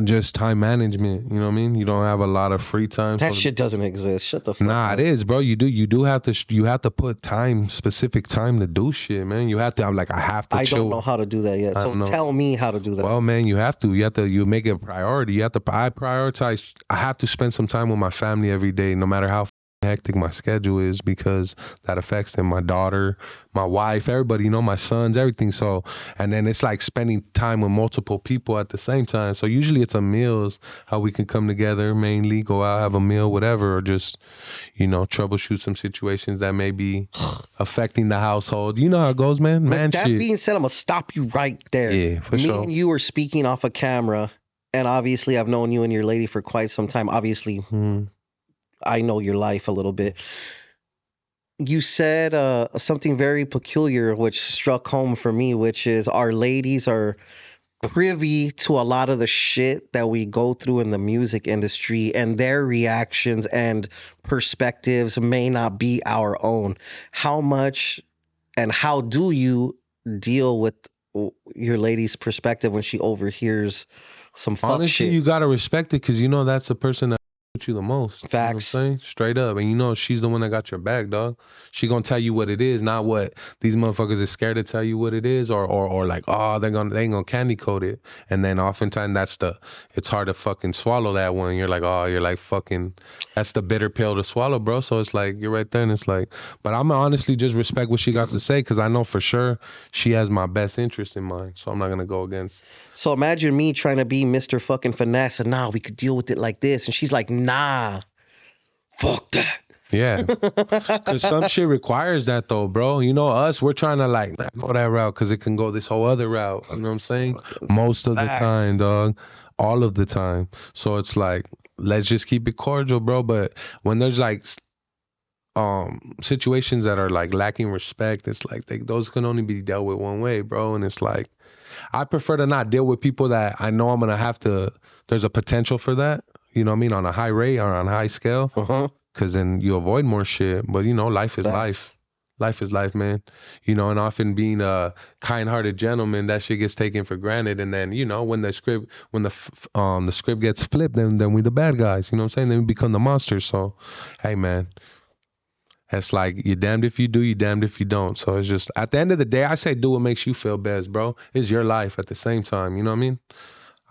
Just time management. You know what I mean? You don't have a lot of free time. That shit doesn't exist. Shut the fuck Nah, up. it is, bro. You do have to put time, specific time to do shit, man. You have to. I'm like, I have to I chill. don't know how to do that yet. I So don't know. tell me how to do that. Well, man, you have to. You make it a priority. You have to. I prioritize. I have to spend some time with my family every day, no matter how hectic my schedule is, because that affects them. My daughter, my wife, everybody. You know, my sons, everything. So, and then it's like spending time with multiple people at the same time. So usually it's a meals, how we can come together, mainly go out, have a meal, whatever, or just, you know, troubleshoot some situations that may be affecting the household. You know how it goes, man. Man, With that shit. being said, I'm gonna stop you right there. Yeah, for Me sure. and you were speaking off a camera, and obviously I've known you and your lady for quite some time. Obviously, I know your life a little bit. You said something very peculiar, which struck home for me, which is our ladies are privy to a lot of the shit that we go through in the music industry, and their reactions and perspectives may not be our own. How much and how do you deal with your lady's perspective when she overhears some fuck Honestly, shit? you gotta respect it, because you know that's the person that with you the most. You know what I'm Facts. saying? Straight up. And you know she's the one that got your back, dog. She gonna tell you what it is, not what these motherfuckers is scared to tell you what it is, or like, oh, they ain't gonna candy coat it. And then oftentimes it's hard to fucking swallow that one. You're like, oh, you're like fucking, that's the bitter pill to swallow, bro. So it's like, you're right there, and it's like, but I'm honestly just respect what she got to say, because I know for sure she has my best interest in mind. So I'm not gonna go against. So imagine me trying to be Mr. fucking finesse and nah, we could deal with it like this. And she's like, nah, fuck that. Yeah. Because some shit requires that though, bro. You know, us, we're trying to like not go that route because it can go this whole other route. You know what I'm saying? Most of the time, dog. All of the time. So it's like, let's just keep it cordial, bro. But when there's like situations that are like lacking respect, it's like those can only be dealt with one way, bro. And it's like, I prefer to not deal with people that I know I'm gonna have to. There's a potential for that. You know what I mean? On a high rate or on a high scale. Because then you avoid more shit. But, you know, life is life. Life is life, man. You know, and often being a kind-hearted gentleman, that shit gets taken for granted. And then, you know, when the script gets flipped, then we the bad guys. You know what I'm saying? Then we become the monsters. So, hey, man. It's like, you're damned if you do, you're damned if you don't. So it's just, at the end of the day, I say do what makes you feel best, bro. It's your life at the same time. You know what I mean?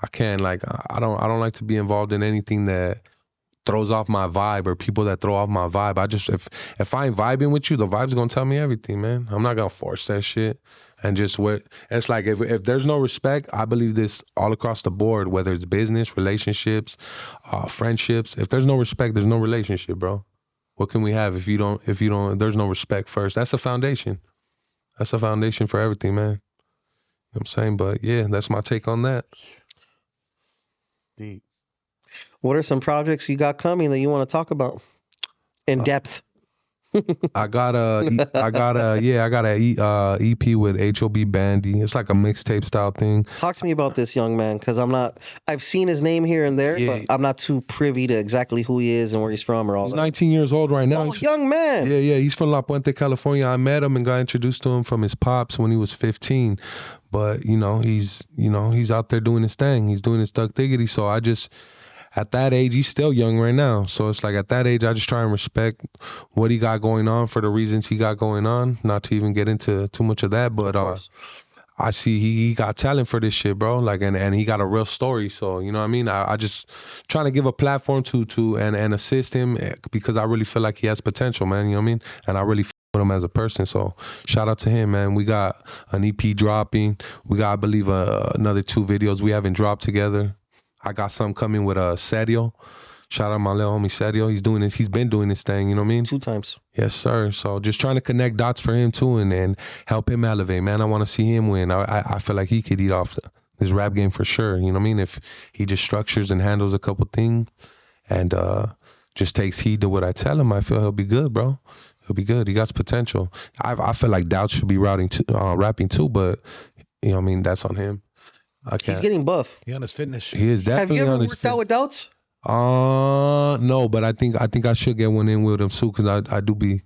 I can't, like, I don't like to be involved in anything that throws off my vibe, or people that throw off my vibe. I just, if I ain't vibing with you, the vibe's gonna tell me everything, man. I'm not gonna force that shit. And just it's like, if there's no respect, I believe this all across the board, whether it's business, relationships, friendships. If there's no respect, there's no relationship, bro. What can we have if there's no respect first? That's a foundation. That's a foundation for everything, man. You know what I'm saying? But yeah, that's my take on that. Deep. What are some projects you got coming that you want to talk about in depth? I got a EP with HOB Bandy. It's like a mixtape style thing. Talk to me about this young man, because I've seen his name here and there, but I'm not too privy to exactly who he is and where he's from or all He's that. 19 years old right now. Oh, young man. Yeah. He's from La Puente, California. I met him and got introduced to him from his pops when he was 15. But, he's out there doing his thing. He's doing his thug diggity. So at that age, he's still young right now. So it's like, at that age, I just try and respect what he got going on for the reasons he got going on. Not to even get into too much of that, but I see he got talent for this shit, bro. Like, and he got a real story. So, you know what I mean? I just trying to give a platform to and assist him, because I really feel like he has potential, man. You know what I mean? And I really feel with him as a person. So shout out to him, man. We got an EP dropping. We got, I believe, another 2 videos we haven't dropped together. I got some coming with Serio. Shout out my little homie Sergio. He's been doing this thing, you know what I mean? 2 times. Yes, sir. So just trying to connect dots for him too and help him elevate, man. I want to see him win. I feel like he could eat off this rap game for sure. You know what I mean? If he just structures and handles a couple things and just takes heed to what I tell him, I feel he'll be good, bro. He'll be good. He got potential. I feel like Doubts should be rapping too, but you know what I mean? That's on him. I can't. He's getting buff. He on his fitness shit. He is definitely Have you on ever his worked out with Doubts? No, but I think I should get one in with him too, because I do be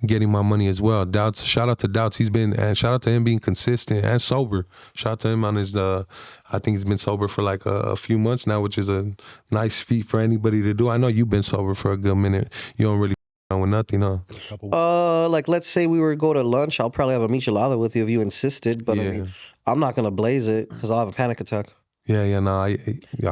getting my money as well. Doubts, shout out to Doubts. He's been, and shout out to him being consistent and sober. Shout out to him on his I think he's been sober for like a few months now, which is a nice feat for anybody to do. I know you've been sober for a good minute. You don't really know with nothing, huh? Like let's say we were to go to lunch, I'll probably have a michelada with you if you insisted, but I Yeah. mean, I'm not gonna blaze it because I'll have a panic attack. Yeah, no, I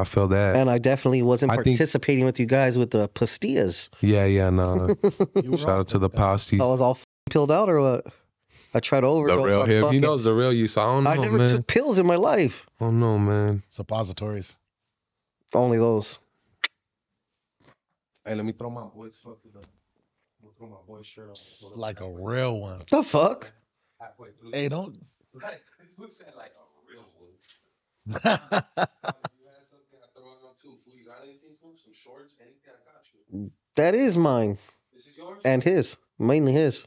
feel that. And I definitely wasn't I think- participating with you guys with the pastillas. Yeah, no. You were Shout wrong out to the with that. pasties. I was all pilled out or what? I tried to The overdose. real on him. He fucking- knows the real you, so I don't know, I never man. took pills in my life. Oh no, man. Suppositories. Only those. Hey, let me throw my boy's fucking throw my boy's shirt on. Like a real one. The fuck? Halfway through. Hey, don't. Like, who said like a real one? Nah, You had something I throw it on too. Fool, you got anything, fool? Some shorts? Anything? I got you. That is mine. This is yours? And his. Mainly his.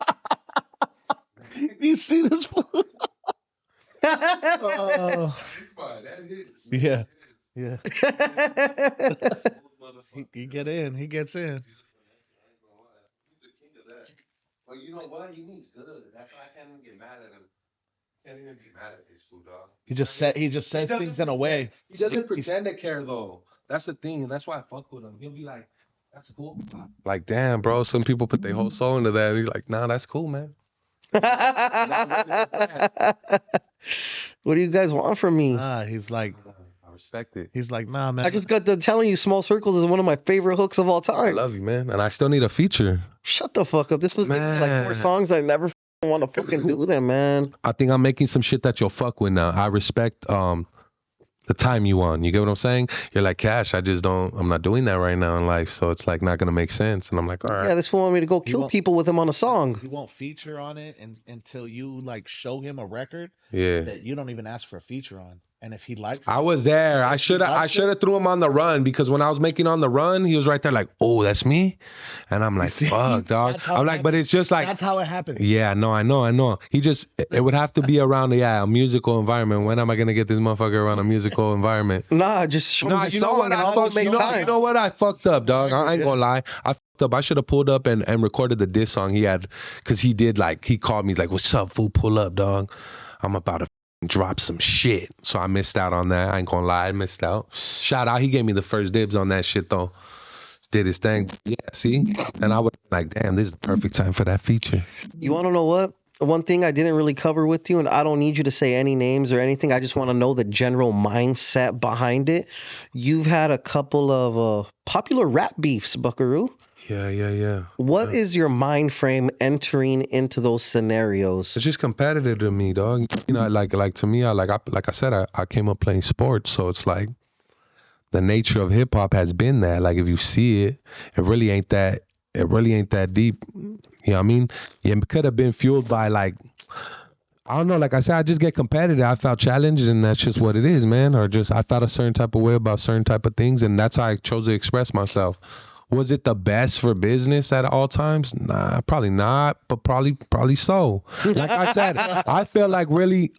you see this fool? Oh. It's fine. That's his. Yeah. Yeah. He get in. He gets in. He's the king of that. But you know what? He means good. That's why I can't even get mad at him. Can't even be mad at his food, dog. He just says things in a way. He doesn't pretend to care though. That's the thing, and that's why I fuck with him. He'll be like, "That's cool." Like, damn, bro. Some people put their whole soul into that, and he's like, "Nah, that's cool, man." What do you guys want from me? Nah, he's like, I respect it. he's like, nah, man. I just got done telling you Small Circles is one of my favorite hooks of all I time. love you, man, and I still need a feature. Shut the fuck up. This was like 4 Man. songs. I never want to fucking do them, man. I think I'm making some shit that you'll fuck with now. I respect the time you on. You get what I'm saying? You're like, Cash, I'm not doing that right now in life, so it's like not gonna make sense. And I'm like, all right. Yeah, this fool want me to go You kill want- people with him on a song. He won't feature on it until you like show him a record Yeah. that you don't even ask for a feature on. And if he likes I was there. I should have threw him on the run, because when I was making On the Run, he was right there like, oh, that's me. And I'm like, see? fuck, dog. That's how I'm it like, but it's just like, that's how it happened. yeah, no, I know. He just, it would have to be around a musical environment. When am I gonna get this motherfucker around a musical environment? Nah, just show me the You know song what? and I'll make time. You know what? I fucked up, dog. I ain't gonna lie. I fucked up. I should have pulled up and recorded the diss song he had, because he called me like, what's up, fool? Pull up, dog. I'm about to drop some shit. So I missed out on that. I ain't gonna lie, I missed out. Shout out, he gave me the first dibs on that shit though. Did his thing. Yeah, see? And I was like, damn, this is the perfect time for that feature. You want to know what? One thing I didn't really cover with you, and I don't need you to say any names or anything. I just want to know the general mindset behind it. You've had a couple of popular rap beefs, Buckaroo. Yeah. What is your mind frame entering into those scenarios? It's just competitive to me, dog. You know, like to me, I said, I came up playing sports, so it's like the nature of hip hop has been that. Like if you see it, it really ain't that deep. You know what I mean? Yeah, it could have been fueled by like, I don't know. Like I said, I just get competitive. I felt challenged, and that's just what it is, man. Or just I felt a certain type of way about certain type of things, and that's how I chose to express myself. Was it the best for business at all times? Nah, probably not, but probably so. Like I said, I feel like really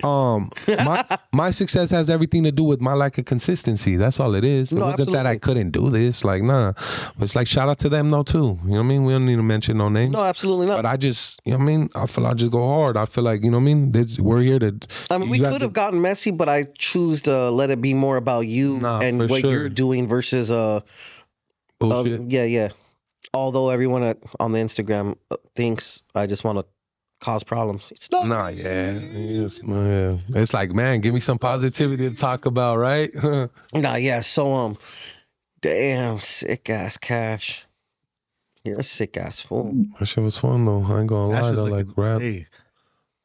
my success has everything to do with my lack of consistency. That's all it is. It No, wasn't that I absolutely. couldn't do this. Like, nah. It's like shout out to them though too. You know what I mean? We don't need to mention no names. No, absolutely not. But I just, you know what I mean? I feel I just go hard. I feel like, you know what I mean? We're here to. I mean, we you could have gotten messy, but I choose to let it be more about you Nah, and for what sure. you're doing versus bullshit. yeah. Although everyone on the Instagram thinks I just want to cause problems. It's not. Nah, yeah. It's like, man, give me some positivity to talk about, right? Nah, yeah. So damn, sick ass Cash. You're a sick ass fool. That shit was fun though. I ain't gonna lie though. Like rap, Hey,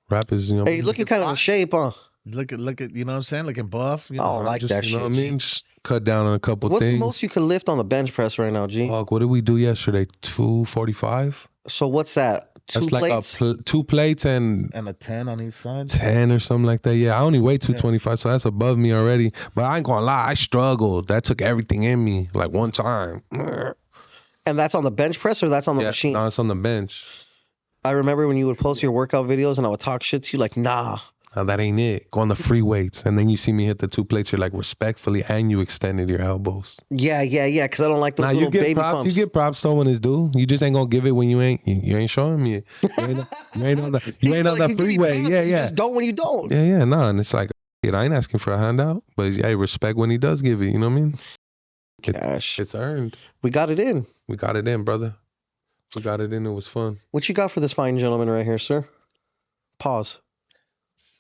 rap is, you know. Hey, you're looking kind of in shape, huh? Look at, you know what I'm saying? Looking buff. You I know, don't like just, that you know shit. what I mean? Just cut down on a couple What's things. the most you can lift on the bench press right now, G? Fuck, what did we do yesterday? 245? So what's that? That's like plates? 2 plates and and a 10 on each side. 10 or something like that. Yeah, I only weigh 225, so that's above me already. But I ain't gonna lie, I struggled. That took everything in me, like one time. And that's on the bench press or that's on the machine? No, it's on the bench. I remember when you would post your workout videos and I would talk shit to you like, nah. No, that ain't it. Go on the free weights, and then you see me hit the 2 plates. You're like respectfully, and you extended your elbows. Yeah, because I don't like those little baby pumps. You get props though when it's due. You just ain't gonna give it when you ain't showing me. You ain't on the freeway. Yeah. You just don't when you don't. Yeah. Nah, and it's like, I ain't asking for a handout, but hey, respect when he does give it. You know what I mean? Cash. It's earned. We got it in. We got it in, brother. We got it in. It was fun. What you got for this fine gentleman right here, sir? Pause.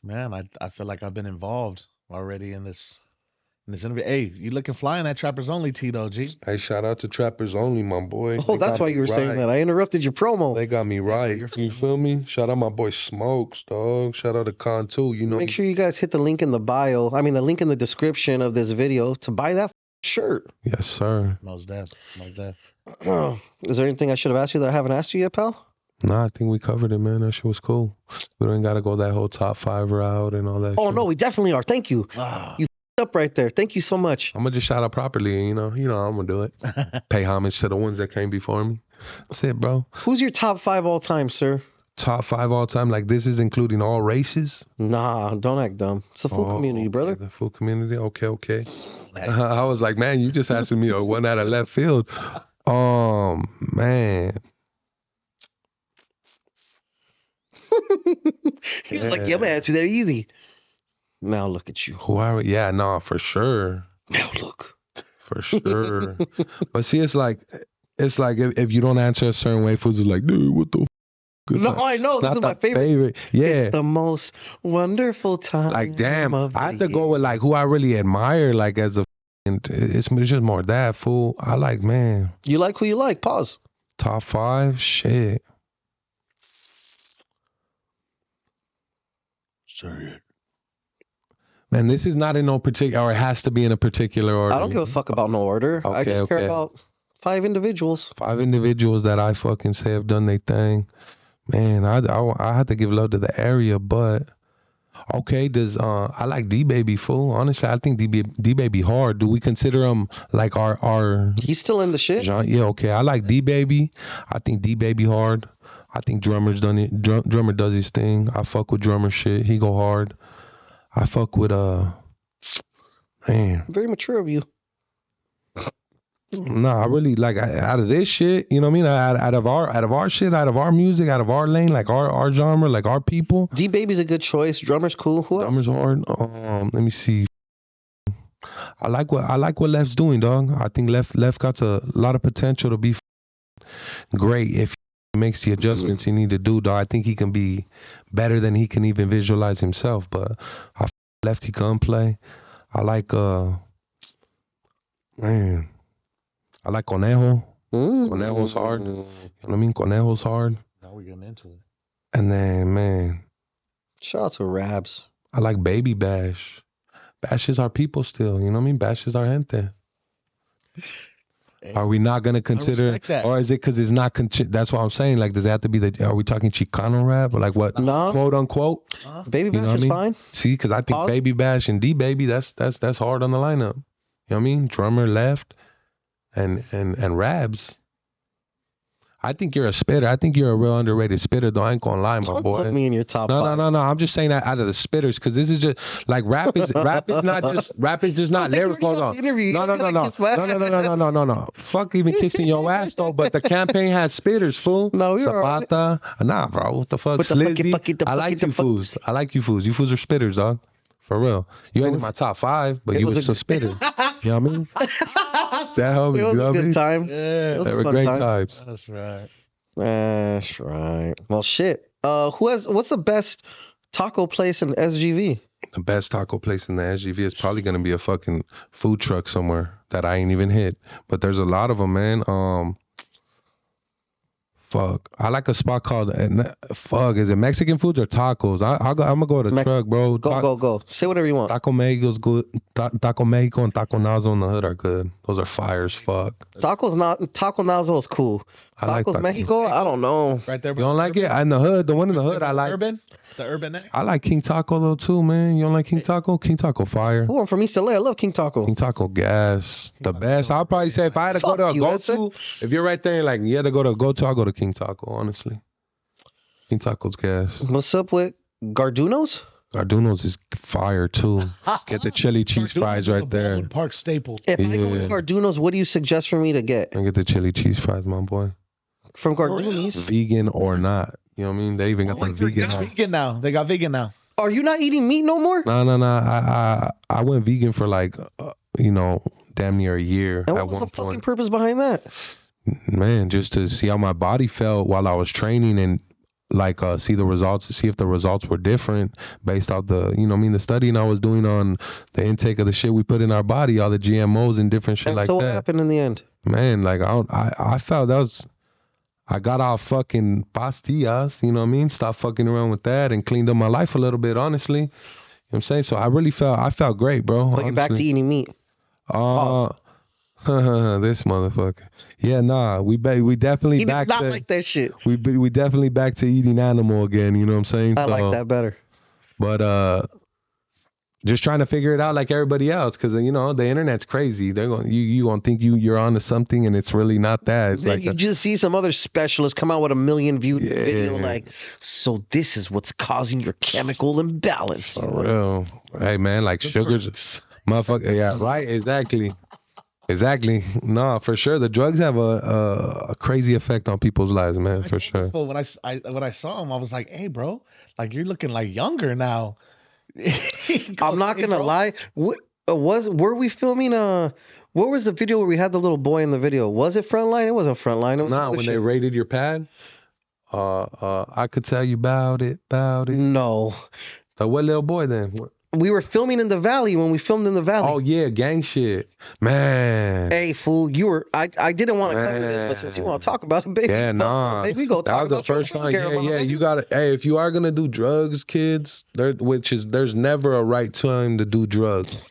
Man, I feel like I've been involved already in this interview. Hey, you looking fly in that Trappers Only Tito, G. Hey, shout out to Trappers Only, my boy. Oh, that's why you were saying that. I interrupted your promo. They got me right. You feel me? Shout out my boy Smokes, dog. Shout out to Con too. You know. Make sure you guys hit the link in the bio. I mean, the link in the description of this video to buy that shirt. Yes, sir. Most def. Is there anything I should have asked you that I haven't asked you yet, pal? Nah, I think we covered it, man. That shit was cool. We don't gotta go that whole top 5 route and all that. Oh shit. No, we definitely are. Thank you. You up right there. Thank you so much. I'm gonna just shout out properly. You know, I'm gonna do it. Pay homage to the ones that came before me. That's it, bro. Who's your top 5 all time, sir? Top 5 all time. Like this is including all races. Nah, don't act dumb. It's a full community, brother. Okay, the full community. Okay. I was like, man, you just asking me a one out of left field. Man. He was like, yeah, man, it's that easy. Now look at you. Who are we? Yeah, no, for sure. Now look. For sure. But see, it's like if you don't answer a certain way, fools are like, dude, what the f? No, I know. This is my favorite. Yeah. It's the most wonderful time. Like, damn. I have to go with like who I really admire, like as a it's just more that fool. I like, man. You like who you like. Pause. Top 5? Shit. Say it. Man, this is not in no particular, or it has to be in a particular order. I don't give a fuck about no order. I just care about 5 individuals. 5 individuals that I fucking say have done their thing. Man, I had to give love to the area, but okay, I like D-Baby, fool. Honestly, I think D-Baby hard. Do we consider him like our He's still in the shit? genre? Yeah, okay. I like D-Baby. I think D-Baby hard. I think Drummer's done it. Drummer does his thing. I fuck with Drummer shit. He go hard. I fuck with man. Very mature of you. Nah, I really like out of this shit, you know what I mean? Out of our shit, out of our music, out of our lane, like our genre, like our people. D-Baby's a good choice. Drummer's cool. Who else? Drummer's hard. Let me see. I like what Left's doing, dog. I think Left got a lot of potential to be great if he makes the adjustments he need to do, dog. I think he can be better than he can even visualize himself. But Left he can play. I like man. I like Conejo. Conejo's hard. You know what I mean? Conejo's hard. Now we're getting into it. And then, man. Shout out to Rabs. I like Baby Bash. Bash is our people still. You know what I mean? Bash is our gente. Hey, are we not going to consider, or is it because it's not, that's what I'm saying. Like, does it have to be are we talking Chicano rap or like what? No. Quote unquote. Baby Bash is fine. See, because I think Baby Bash and D-Baby, that's hard on the lineup. You know what I mean? Drummer Left. And Rabs. I think you're a spitter. I think you're a real underrated spitter, though. I ain't gonna lie, my boy. Put me in your top 5. No. I'm just saying that out of the spitters, because this is just like rap is just not lyrical. No. Fuck even kissing your ass though. But the campaign had spitters, fool. No, you're Zapata. Right. Nah, bro. What the fuck? Slizzy. I like you fools. I like you fools. You fools are spitters, dog. For real. You ain't in my top 5, but you was a spitter. You know what I mean? That helped me. It was a good time. Yeah. They were great times. That's right. That's right. Well, shit. What's the best taco place in SGV? The best taco place in the SGV is probably going to be a fucking food truck somewhere that I ain't even hit. But there's a lot of them, man. Fuck. I like a spot called fuck. Is it Mexican foods or tacos? I'm gonna go to the truck, bro. Go. Say whatever you want. Taco Mexico's good. Taco Mexico and Taco Nazo in the hood are good. Those are fires. Fuck. Taco Nazo is cool. I like Tacos Mexico, I don't know. Right there. You don't like it? In the hood, the one in the hood, I like. The urban neck. I like King Taco though too, man. You don't like King Taco? King Taco fire. Oh, I'm from East LA. I love King Taco. King Taco gas. The best. I'll probably say if I had to go to a go-to, if you're right there and like you had to go to a go-to, I'll go to King Taco, honestly. King Taco's gas. What's up with Garduno's? Garduno's is fire too. Get the chili cheese fries right there. Bolen Park staple. If I go to Garduno's, what do you suggest for me to get? And get the chili cheese fries, my boy. From Garduno's? Vegan or not. You know what I mean? They even got the vegan now. They got vegan now. Are you not eating meat no more? No. I went vegan for like, damn near a year. And what was the fucking purpose behind that? Man, just to see how my body felt while I was training and like see the results, to see if the results were different based off the, the studying I was doing on the intake of the shit we put in our body, all the GMOs and different shit like that. So what happened in the end? Man, like I felt that was. I got off fucking pastillas, you know what I mean? Stopped fucking around with that and cleaned up my life a little bit, honestly. You know what I'm saying? So I felt great, bro. But you're back to eating meat. This motherfucker. Yeah, nah, we definitely He back did not to like that shit. we definitely back to eating animal again, you know what I'm saying? I like that better. But just trying to figure it out like everybody else, because the internet's crazy. They're going you gonna think you're onto something and it's really not that. It's then like you just see some other specialist come out with a 1 million view video like, so this is what's causing your chemical imbalance. For real. Hey man, like sugars, motherfucker. Yeah, right. Exactly. No, for sure. The drugs have a crazy effect on people's lives, man. For sure. When I saw him, I was like, hey, bro, like you're looking like younger now. I'm not gonna lie. Were we filming what was the video where we had the little boy in the video? Was it Frontline? It wasn't Frontline. It was when they raided your pad. I could tell you about it. No. What little boy then? We were filming in the valley when we filmed in the valley. Oh yeah, gang shit, man. Hey fool, I didn't want to cover this, but since you want to talk about it, baby, yeah, nah. Baby, go talk about it. That was the first time. Yeah. You gotta. Hey, if you are gonna do drugs, kids, there's never a right time to do drugs.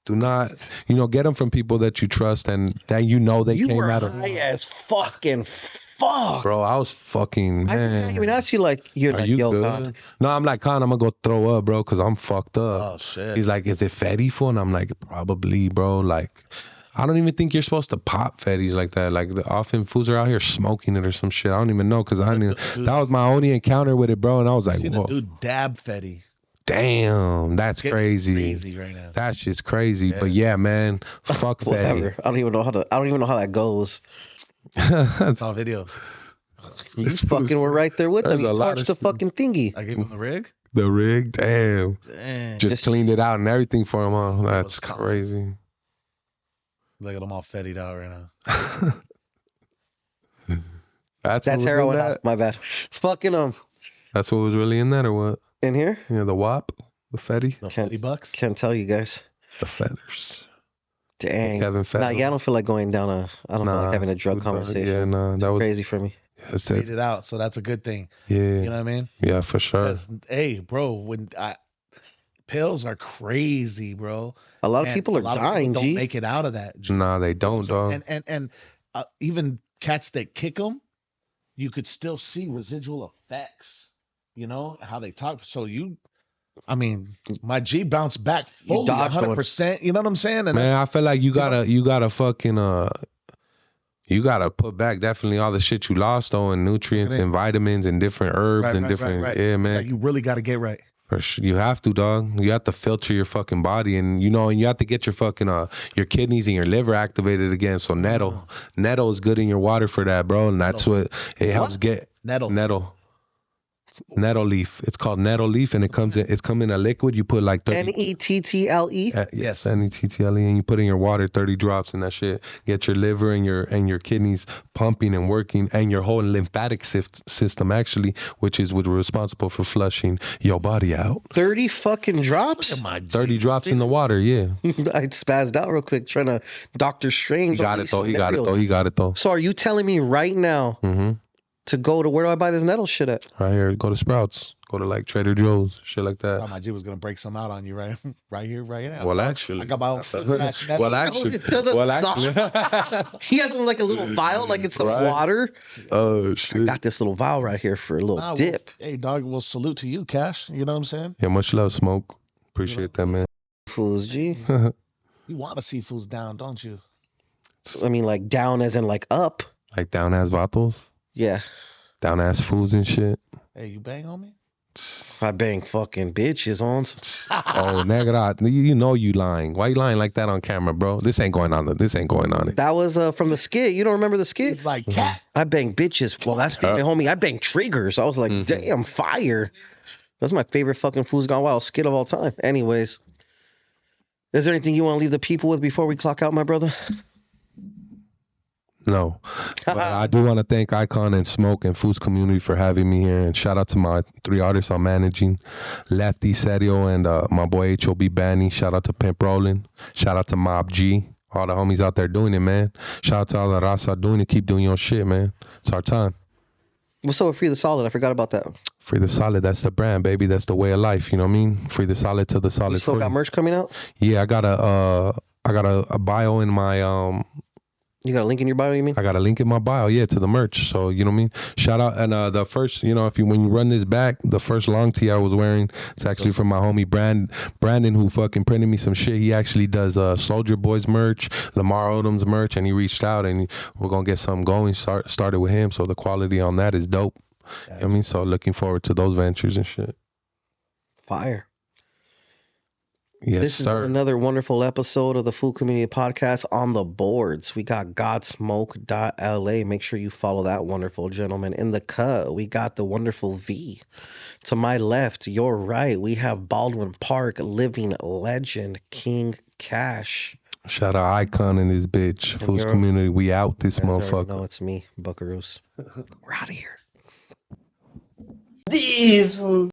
Do not, get them from people that you trust and that they came out of. You were high as fucking fuck. Bro, I was fucking, man. I even asked you, like, you're like, yo, good? God. No, I'm like, Con, I'm going to go throw up, bro, because I'm fucked up. Oh, shit. He's like, is it Fetty for? And I'm like, probably, bro. Like, I don't even think you're supposed to pop Fetties like that. Like, often fools are out here smoking it or some shit. I don't even know, because that was my only encounter with it, bro. And I was like, whoa. Dude, dab Fetty. Damn, that's crazy. Crazy right now. That's just crazy. Yeah. But yeah, man, fuck Fetty. I don't even know how that goes. It's all videos. You fucking were right there with him. You torched the fucking thingy. I gave him the rig. The rig, damn. Just cleaned it out and everything for him. Huh? That's crazy. Look at them all fettied out right now. That's heroin. My bad. Fucking That's what was really in that, or what? In here? Yeah, the WAP, the Fetty. The $50. Can't tell you guys. The feathers. Dang. Kevin Nah, I don't feel like going down I don't feel like having a drug conversation. Yeah, nah, that was crazy for me. Yeah, made it out, so that's a good thing. Yeah. You know what I mean? Yeah, for sure. Because, hey, bro, pills are crazy, bro. A lot of people are dying, don't make it out of that. Nah, they don't, dog. And even cats that kick them, you could still see residual effects. You know how they talk. So my G bounced back fully, 100%. You know what I'm saying? And man, I feel like you gotta fucking you gotta put back definitely all the shit you lost though, and nutrients and vitamins and different herbs and different. Right. Yeah, man. Like, you really gotta get right. For sure, you have to, dog. You have to filter your fucking body, and you have to get your fucking your kidneys and your liver activated again. So nettle is good in your water for that, bro, and that's what it helps get. Nettle leaf. It's called nettle leaf, and it's come in a liquid. You put like 30 NETTLE. Yes, NETTLE, and you put in your water 30 drops, and that shit get your liver and your kidneys pumping and working, and your whole lymphatic system actually, which is responsible for flushing your body out. 30 fucking drops. 30 drops in the water. Yeah. I spazzed out real quick trying to Doctor Strange. He got it though. He got it though. So are you telling me right now? Mm-hmm. to go to where do I buy this nettle shit at? Right here, go to Sprouts. Go to like Trader Joe's, shit like I that. thought my G was gonna break some out on you right here, right now. Well, dog. actually, I got my own cash net. well, actually, To the well, side. He has like a little vial, like it's some Right. water. Oh I shit. got this little vial right here for a little Nah, well, dip. hey, dog. Well, salute to you, Cash. You know what I'm saying? Yeah, much love, Smoke. Appreciate that, man. Fools, G. You want to see fools down, don't you? I mean, like down as in like up. Like down ass vatos, Yeah. down ass fools and shit. Hey, you bang on me? I bang fucking bitches on. Oh, negra, you know you lying. Why you lying like that on camera, bro? This ain't going on. This ain't going on it. That was from the skit. You don't remember the skit? He's like, cat. I bang bitches. Well, that's the homie. I bang triggers. I was like, damn, fire. That's my favorite fucking Fools Gone Wild skit of all time. Anyways, is there anything you want to leave the people with before we clock out, my brother? No, but I do want to thank Icon and Smoke and Foods Community for having me here, and shout out to my 3 artists I'm managing, Lefty, Serio, and my boy HOB Banny. Shout out to Pimp Rollin'. Shout out to Mob G. All the homies out there doing it, man. Shout out to all the raza doing it. Keep doing your shit, man. It's our time. What's up with Free the Solid? I forgot about that. Free the solid. That's the brand, baby. That's the way of life. You know what I mean? Free the solid to the solid. You still free. got merch coming out? Yeah, I got a bio in my You got a link in your bio, you mean? I got a link in my bio, yeah, to the merch. So, you know what I mean? Shout out. And the first, you know, when you run this back, the first long tee I was wearing, it's actually from my homie Brandon, who fucking printed me some shit. He actually does Soldier Boys merch, Lamar Odom's merch, and he reached out and we're going to get something going. Started with him. So the quality on that is dope. You know what I mean? So looking forward to those ventures and shit. Fire. Yes, This sir. is another wonderful episode of the Food Community Podcast on the boards. We got Godsmoke.la. Make sure you follow that wonderful gentleman. In the cut, we got the wonderful V. To my left, your right, we have Baldwin Park living legend, Kiing Khash. Shout out Icon and his bitch. And Foods you're- Community, we out this You guys already motherfucker. know it's me, Buckaroos. We're out of here. These fool.